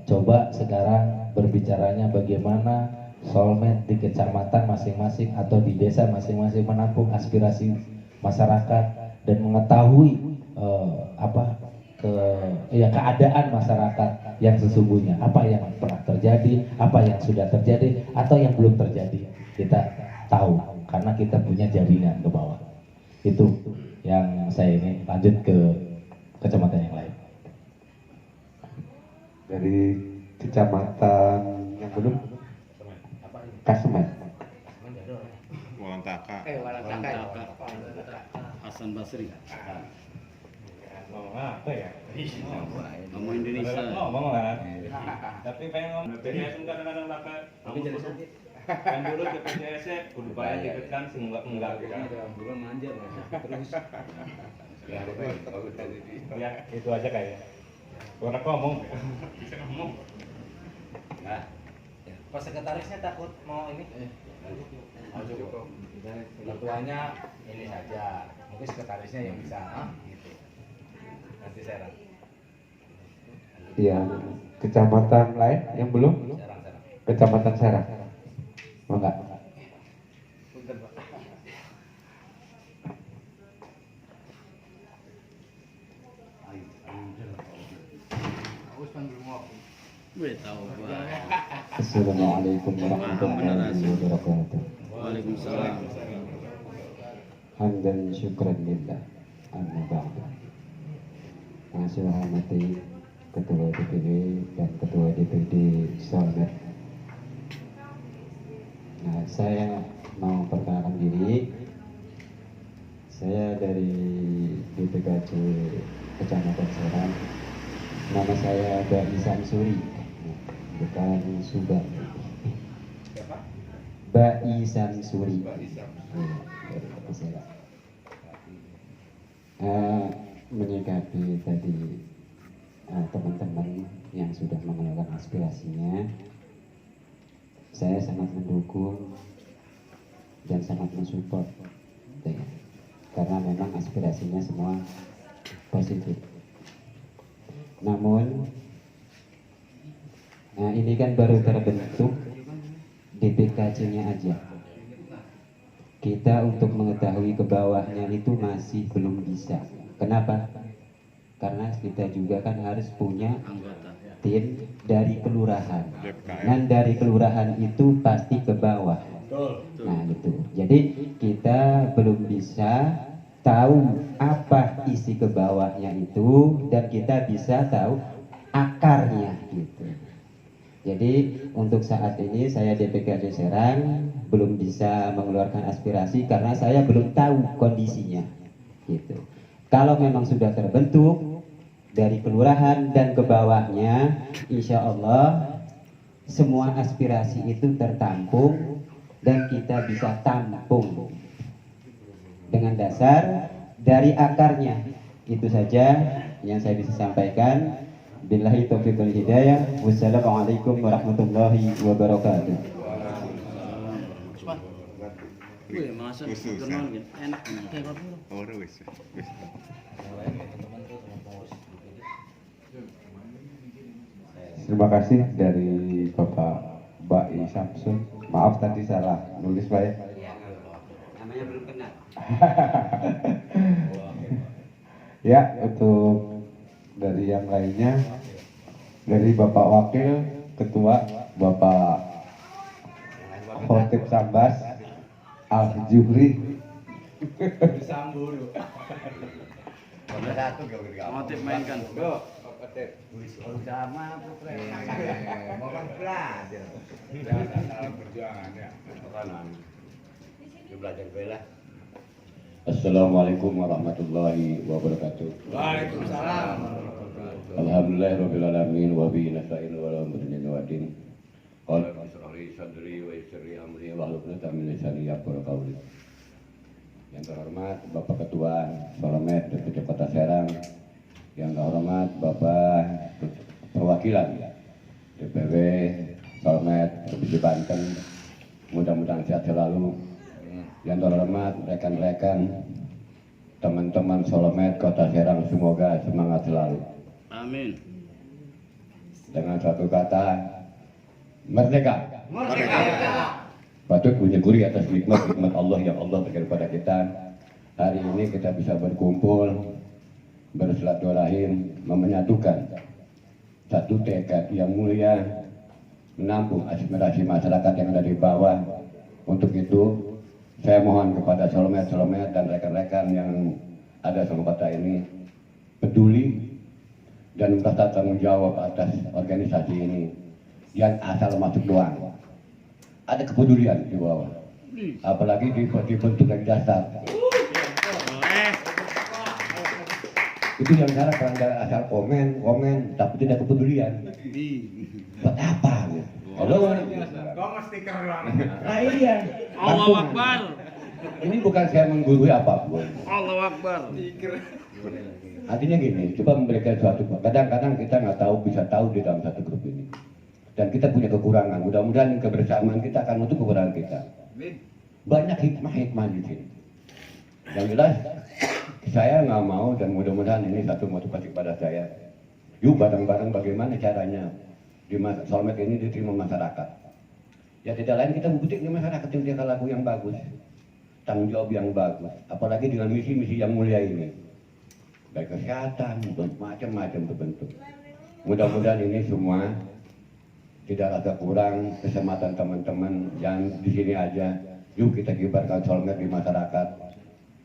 coba sekarang berbicaranya bagaimana Solmed di kecamatan masing-masing atau di desa masing-masing menampung aspirasi masyarakat dan mengetahui keadaan masyarakat yang sesungguhnya, apa yang pernah terjadi, apa yang sudah terjadi atau yang belum terjadi. Kita tahu karena kita punya jaringan ke bawah. Itu yang saya ingin. Lanjut ke kecamatan yang lain. Dari kecamatan yang belum, Kasemet. Walantaka. Hasan Basri. Ngomong apa ya? Ngomong Indonesia. Ngomong lah. Tapi pengen ngomong PPS kadang-kadang lakukan. Tapi jadi sakit. Kan dulu ke PPS kudu bayar tiket kan enggak kan. Bulan manja terus. Ya, itu aja kayaknya. Orang ngomong. Bisa ngomong. Nah, Pak Sekretarisnya takut mau ini? mau cukup. Ketuanya ini saja. Mungkin sekretarisnya yang bisa, gitu. Nanti saya rangkum. Iya, kecamatan lain yang belum? Kecamatan Serang. Mau enggak? Punten, Pak. Assalamualaikum warahmatullahi wabarakatuh. Waalaikumsalam. Hamdan syukran lillah. Amma ba'du. Yang saya hormati Ketua DPD dan Ketua DPD Solmed. Nah, saya mau perkenalkan diri. Saya dari DPKC Kecamatan Serang. Nama saya Ba'i Samsuri, bukan Subak. Ba'i Samsuri. Menyikapi tadi teman-teman yang sudah mengeluarkan aspirasinya, saya sangat mendukung dan sangat mensupport, ya. Karena memang aspirasinya semua positif. Namun ini kan baru terbentuk DPKC-nya aja. Kita untuk mengetahui ke bawahnya itu masih belum bisa. Kenapa? Karena kita juga kan harus punya tim dari kelurahan. Dan dari kelurahan itu pasti ke bawah. Nah gitu. Jadi kita belum bisa tahu apa isi ke bawahnya itu, dan kita bisa tahu akarnya gitu. Jadi untuk saat ini saya DPKD Serang belum bisa mengeluarkan aspirasi karena saya belum tahu kondisinya gitu. Kalau memang sudah terbentuk dari kelurahan dan ke bawahnya, insya Allah semua aspirasi itu tertampung dan kita bisa tampung dengan dasar dari akarnya. Itu saja yang saya bisa sampaikan. Billahi taufiq wal hidayah. Wassalamualaikum warahmatullahi wabarakatuh. Terima kasih dari Bapak Ba'i Samsun. Maaf tadi salah nulis Pak ya. Namanya belum kenal. Ya, untuk dari yang lainnya, dari Bapak Wakil Ketua Bapak Khotib Sambas Al-Juhri. Samburu. Satu Khotib mainkan. Sama Putra. Mohon belajar. Dalam perjuangan ya. Belajar bela. Assalamualaikum warahmatullahi wabarakatuh. Waalaikumsalam. Alhamdulillahirabbil alamin wa bihi nasta'in wa la mudilla wa din. Qala bisri sadri wa yassir amri wa hlul 'uqdatam min lisani yafqahu qawli. Yang terhormat Bapak Ketua Solmed DPC Kota Serang, yang terhormat Bapak Perwakilan DPW Solmed DPC Banten, mudah-mudahan sehat selalu. Yang terhormat rekan-rekan teman-teman Solmed Kota Serang, semoga semangat selalu. Amin. Dengan satu kata, merdeka. Merdeka. Patut bersyukuri atas nikmat Allah yang Allah berikan kepada kita. Hari ini kita bisa berkumpul, bersilaturahim, menyatukan satu tekad yang mulia, menampung aspirasi masyarakat yang ada di bawah. Untuk itu, saya mohon kepada Solmed dan rekan-rekan yang ada di kota ini peduli dan merasa tanggung jawab atas organisasi ini. Yang asal masuk doang, ada kepedulian di bawah, apalagi dibentuk dari dasar. Itu yang cara kalau asal komen, tapi tidak kepedulian. Buat apa? Halo. Kau stiker doang. Nah iya. Allahu Akbar. Ini bukan saya menggurui apapun. Allahu Akbar. Artinya gini, coba memberikan suatu. Kadang-kadang kita nggak tahu, bisa tahu di dalam satu grup ini. Dan kita punya kekurangan. Mudah-mudahan kebersamaan kita akan menutup kekurangan kita. Banyak hikmah-hikmah di sini. Yang jelas, saya nggak mau, dan mudah-mudahan ini satu motivasi kepada saya. Yuk bareng-bareng bagaimana caranya di Solmed ini diterima masyarakat. Ya tidak lain kita buktikan di masyarakat yang dia laku yang bagus, tanggung jawab yang bagus, apalagi dengan misi-misi yang mulia ini. Baik kesehatan, macam-macam berbentuk. Mudah-mudahan ini semua tidak ada kurang kesempatan teman-teman yang di sini aja. Yuk kita kibarkan Solmed di masyarakat,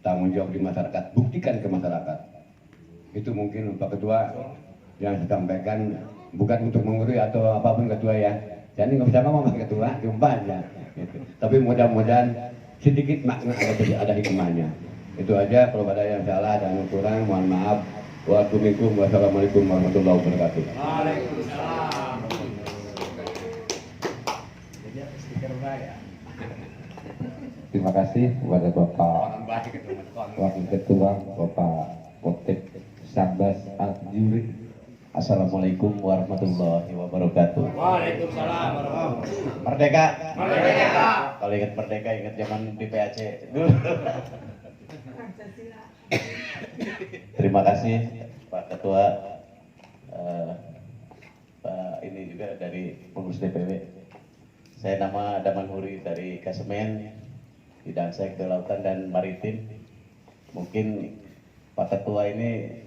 tanggung jawab di masyarakat, buktikan ke masyarakat. Itu mungkin Pak Ketua yang saya sampaikan, bukan untuk mengurui atau apapun Ketua ya. Jadi nggak bisa ngomong Pak Ketua, gempanya. Gitu. Tapi mudah-mudahan sedikit makna ada hikmahnya. Itu aja, kalau ada yang salah dan kurang mohon maaf. Wassalamualaikum warahmatullahi wabarakatuh. Waalaikumsalam. Terima kasih kepada Bapak Wakil Ketua Bapak Kotip Sambas Al-Juri. Assalamualaikum warahmatullahi wabarakatuh. Waalaikumsalam warahmatullahi. Merdeka. Merdeka. Kalau ingat merdeka, ingat zaman di PAC. Terima kasih Pak Ketua. Pak ini juga dari pengurus DPW. Saya nama Daman Huri dari Kasemen, bidang Sek Kelautan dan Maritim. Mungkin Pak Ketua ini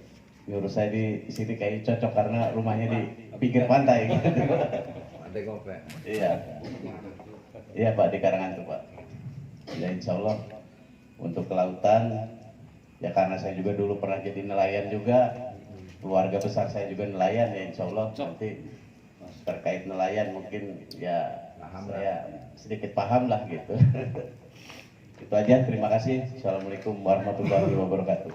nyuruh saya di sini kayak cocok karena rumahnya di pinggir pantai. Pantai Kope. Iya. Iya Pak, di Karangan tuh Pak. Ya insya Allah untuk kelautan, ya karena saya juga dulu pernah jadi nelayan juga, keluarga besar saya juga nelayan, ya insya Allah nanti terkait nelayan mungkin ya saya sedikit paham lah gitu. Itu aja, terima kasih. Assalamualaikum warahmatullahi wabarakatuh.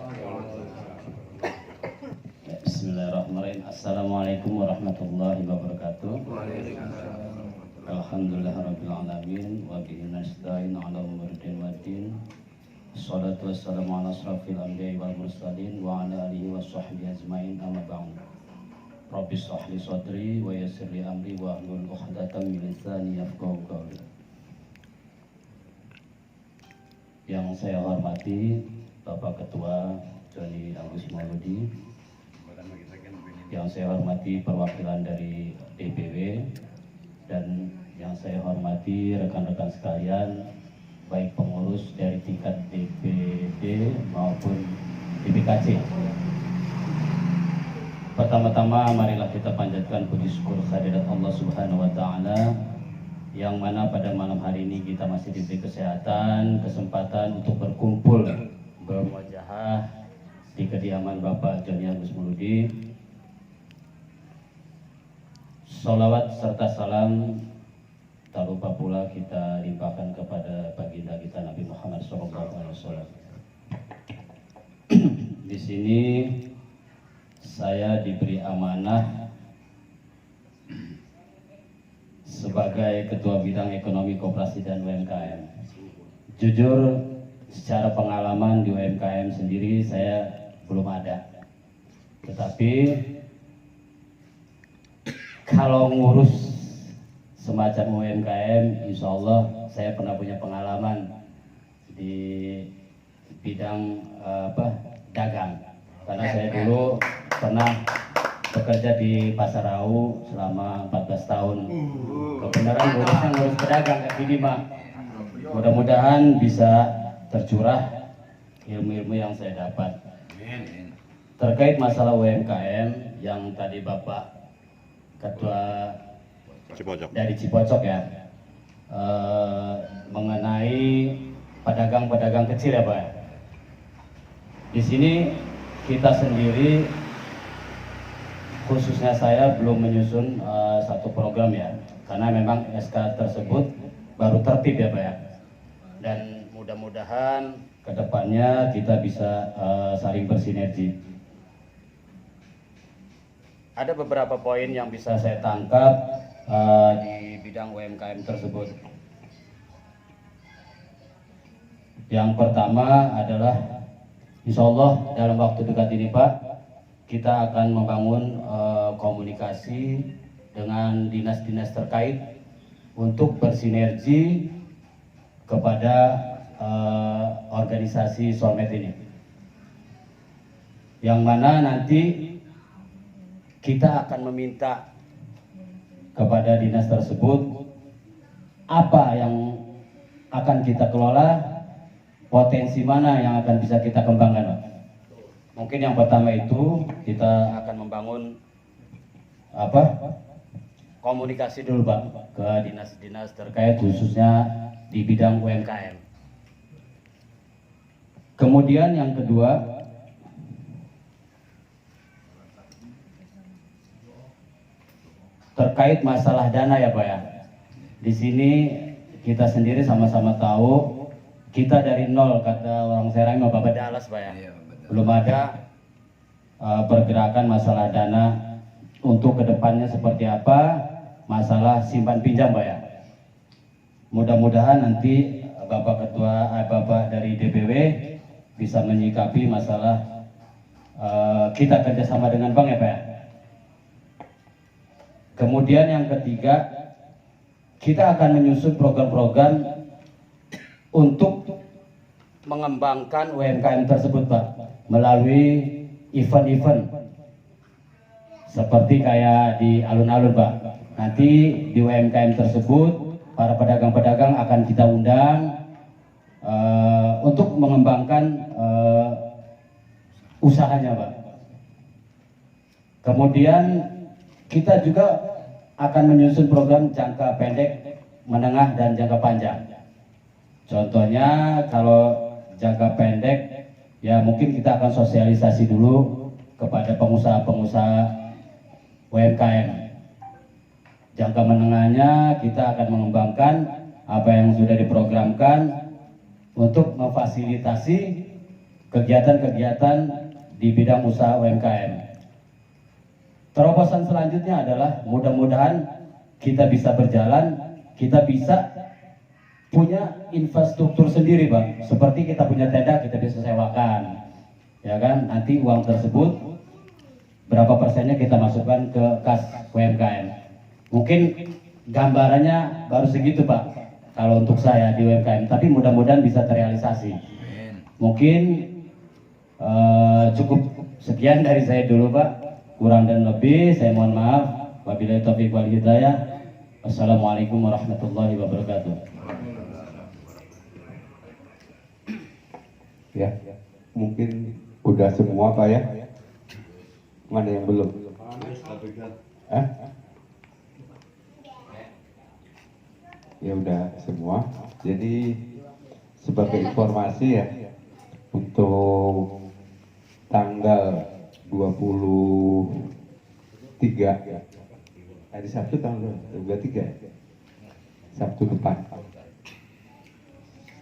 Bismillahirrahmanirrahim. Assalamualaikum warahmatullahi wabarakatuh. Alhamdulillahirabbil alamin wa bihi nasta'in 'ala umuri waddin. Wassalatu wassalamu ala asrofil anbiya'i wal mursalin wa ala alihi washabbihi ajmain, amma ba'd. Rabbi shrah li sadri wa yassir li amri wa hlul 'uqdatam min lisani yafqahu qawli. Yang saya hormati Bapak Ketua Joni Agus Mauludi, yang saya hormati perwakilan dari DPW, dan yang saya hormati rekan-rekan sekalian, baik pengurus dari tingkat DPD maupun DPKC. Pertama-tama marilah kita panjatkan puji syukur kehadirat Allah Subhanahu wa taala, yang mana pada malam hari ini kita masih diberi kesehatan, kesempatan untuk berkumpul bermuajahah di kediaman Bapak Joni Agus Mauludi. Salawat serta salam tak lupa pula kita limpahkan kepada baginda kita Nabi Muhammad SAW. Di sini saya diberi amanah sebagai Ketua Bidang Ekonomi Koperasi dan UMKM. Jujur, secara pengalaman di UMKM sendiri saya belum ada. Tetapi kalau ngurus semacam UMKM, insya Allah saya pernah punya pengalaman di bidang dagang. Karena saya dulu pernah bekerja di Pasar Rau selama 14 tahun. Kebenaran ngurusnya ngurus pedagang kayak gini mah. Mudah-mudahan bisa tercurah ilmu-ilmu yang saya dapat. Terkait masalah UMKM yang tadi Bapak Ketua Cipocok dari Cipocok ya, mengenai pedagang-pedagang kecil ya Pak. Di sini kita sendiri, khususnya saya belum menyusun satu program ya, karena memang SK tersebut baru tertib ya Pak ya. Dan mudah-mudahan kedepannya kita bisa saling bersinergi. Ada beberapa poin yang bisa saya tangkap di bidang UMKM tersebut. Yang pertama adalah insya Allah dalam waktu dekat ini Pak, kita akan membangun komunikasi dengan dinas-dinas terkait untuk bersinergi kepada organisasi Solmed ini, yang mana nanti kita akan meminta kepada dinas tersebut apa yang akan kita kelola, potensi mana yang akan bisa kita kembangkan Pak. Mungkin yang pertama itu kita akan membangun komunikasi dulu Pak ke dinas-dinas terkait khususnya di bidang UMKM. Kemudian yang kedua, terkait masalah dana ya Pak ya. Di sini kita sendiri sama-sama tahu kita dari nol, kata orang Serang mau Bapak Dalas Pak ya. Belum ada pergerakan masalah dana untuk kedepannya seperti apa, masalah simpan pinjam Pak ya. Mudah-mudahan nanti Bapak Ketua, Bapak dari DPW bisa menyikapi masalah kita kerjasama dengan bank ya Pak ya. Kemudian yang ketiga, kita akan menyusun program-program untuk mengembangkan UMKM tersebut Pak, melalui event-event seperti kayak di alun-alun Pak. Nanti di UMKM tersebut para pedagang-pedagang akan kita undang untuk mengembangkan usahanya Pak. Kemudian kita juga akan menyusun program jangka pendek, menengah, dan jangka panjang. Contohnya kalau jangka pendek, ya mungkin kita akan sosialisasi dulu kepada pengusaha-pengusaha UMKM. Jangka menengahnya kita akan mengembangkan apa yang sudah diprogramkan untuk memfasilitasi kegiatan-kegiatan di bidang usaha UMKM. Terobosan selanjutnya adalah mudah-mudahan kita bisa berjalan, kita bisa punya infrastruktur sendiri Bang. Seperti kita punya tenda, kita bisa sewakan, ya kan? Nanti uang tersebut berapa persennya kita masukkan ke kas UMKM. Mungkin gambarannya baru segitu Pak kalau untuk saya di UMKM, tapi mudah-mudahan bisa terrealisasi. Mungkin cukup sekian dari saya dulu Pak, kurang dan lebih saya mohon maaf. Wabillahi taufiq wal hidayah. Assalamualaikum warahmatullahi wabarakatuh. Ya, mungkin udah semua Pak ya. Mana yang belum? Ya udah semua. Jadi sebagai informasi ya, untuk tanggal 23 hari Sabtu tanggal 23 Sabtu depan.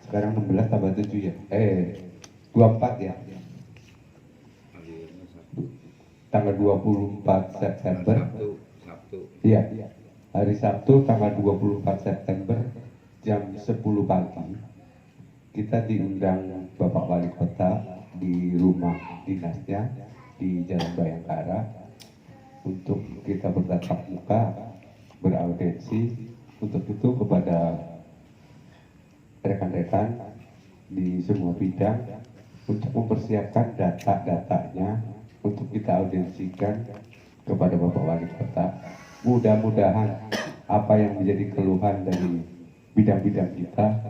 Sekarang 16 tambah 7 ya. 24 ya. Tanggal 24 September. Iya. Hari Sabtu tanggal 24 September jam 10 pagi. Kita diundang Bapak Wali Kota di rumah dinasnya di Jalan Bayangkara untuk kita bertatap muka, beraudiensi. Untuk itu kepada rekan-rekan di semua bidang untuk mempersiapkan data-datanya untuk kita audiensikan kepada Bapak Wali Kota. Mudah-mudahan apa yang menjadi keluhan dari bidang-bidang kita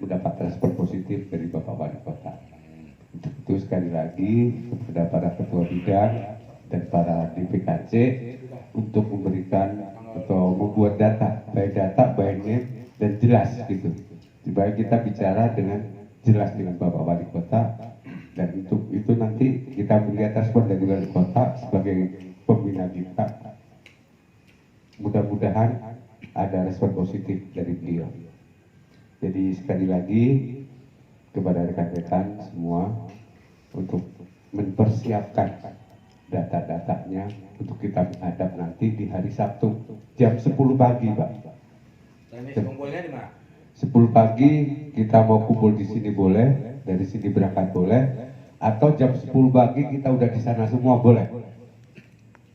mendapat respon positif dari Bapak Wali Kota. Untuk itu sekali lagi kepada para ketua bidang dan para DPKC untuk memberikan atau membuat data, baik name dan jelas gitu. Supaya kita bicara dengan jelas dengan Bapak Wali Kota, dan untuk itu nanti kita melihat respon dari Wali Kota sebagai pembina kita. Mudah-mudahan ada respon positif dari beliau. Jadi sekali lagi kepada rekan-rekan semua untuk mempersiapkan data-datanya untuk kita menghadap nanti di hari Sabtu jam 10 pagi Pak. Kumpulnya di mana? 10 pagi kita mau kumpul di sini boleh, dari sini berangkat boleh, atau jam 10 pagi kita udah di sana semua boleh.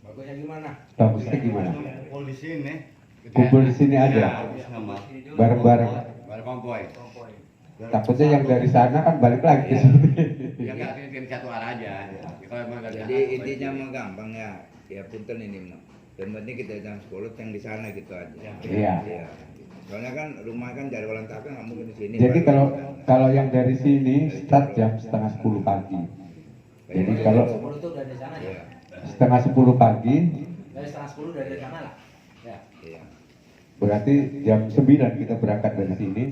Bagusnya gimana? Bagusnya gimana? Kumpul di sini. Kumpul di sini aja, bareng-bareng. Bareng konvoy. Takutnya yang dari sana kan balik lagi ke sini. Ya nggak, tim satu arah aja. Jadi intinya mah gampang ya. Ya punten ini mah. Dan penting kita jam 10 yang di sana gitu aja. Iya. Soalnya kan rumah kan dari Walang Taka nggak mungkin di sini. Jadi kalau yang dari sini start jam setengah 10 pagi. Jadi kalau 10 itu udah di sana ya. setengah 10 pagi. Dari setengah 10 udah di sana lah. Ya. Berarti jam 9 kita berangkat dari sini.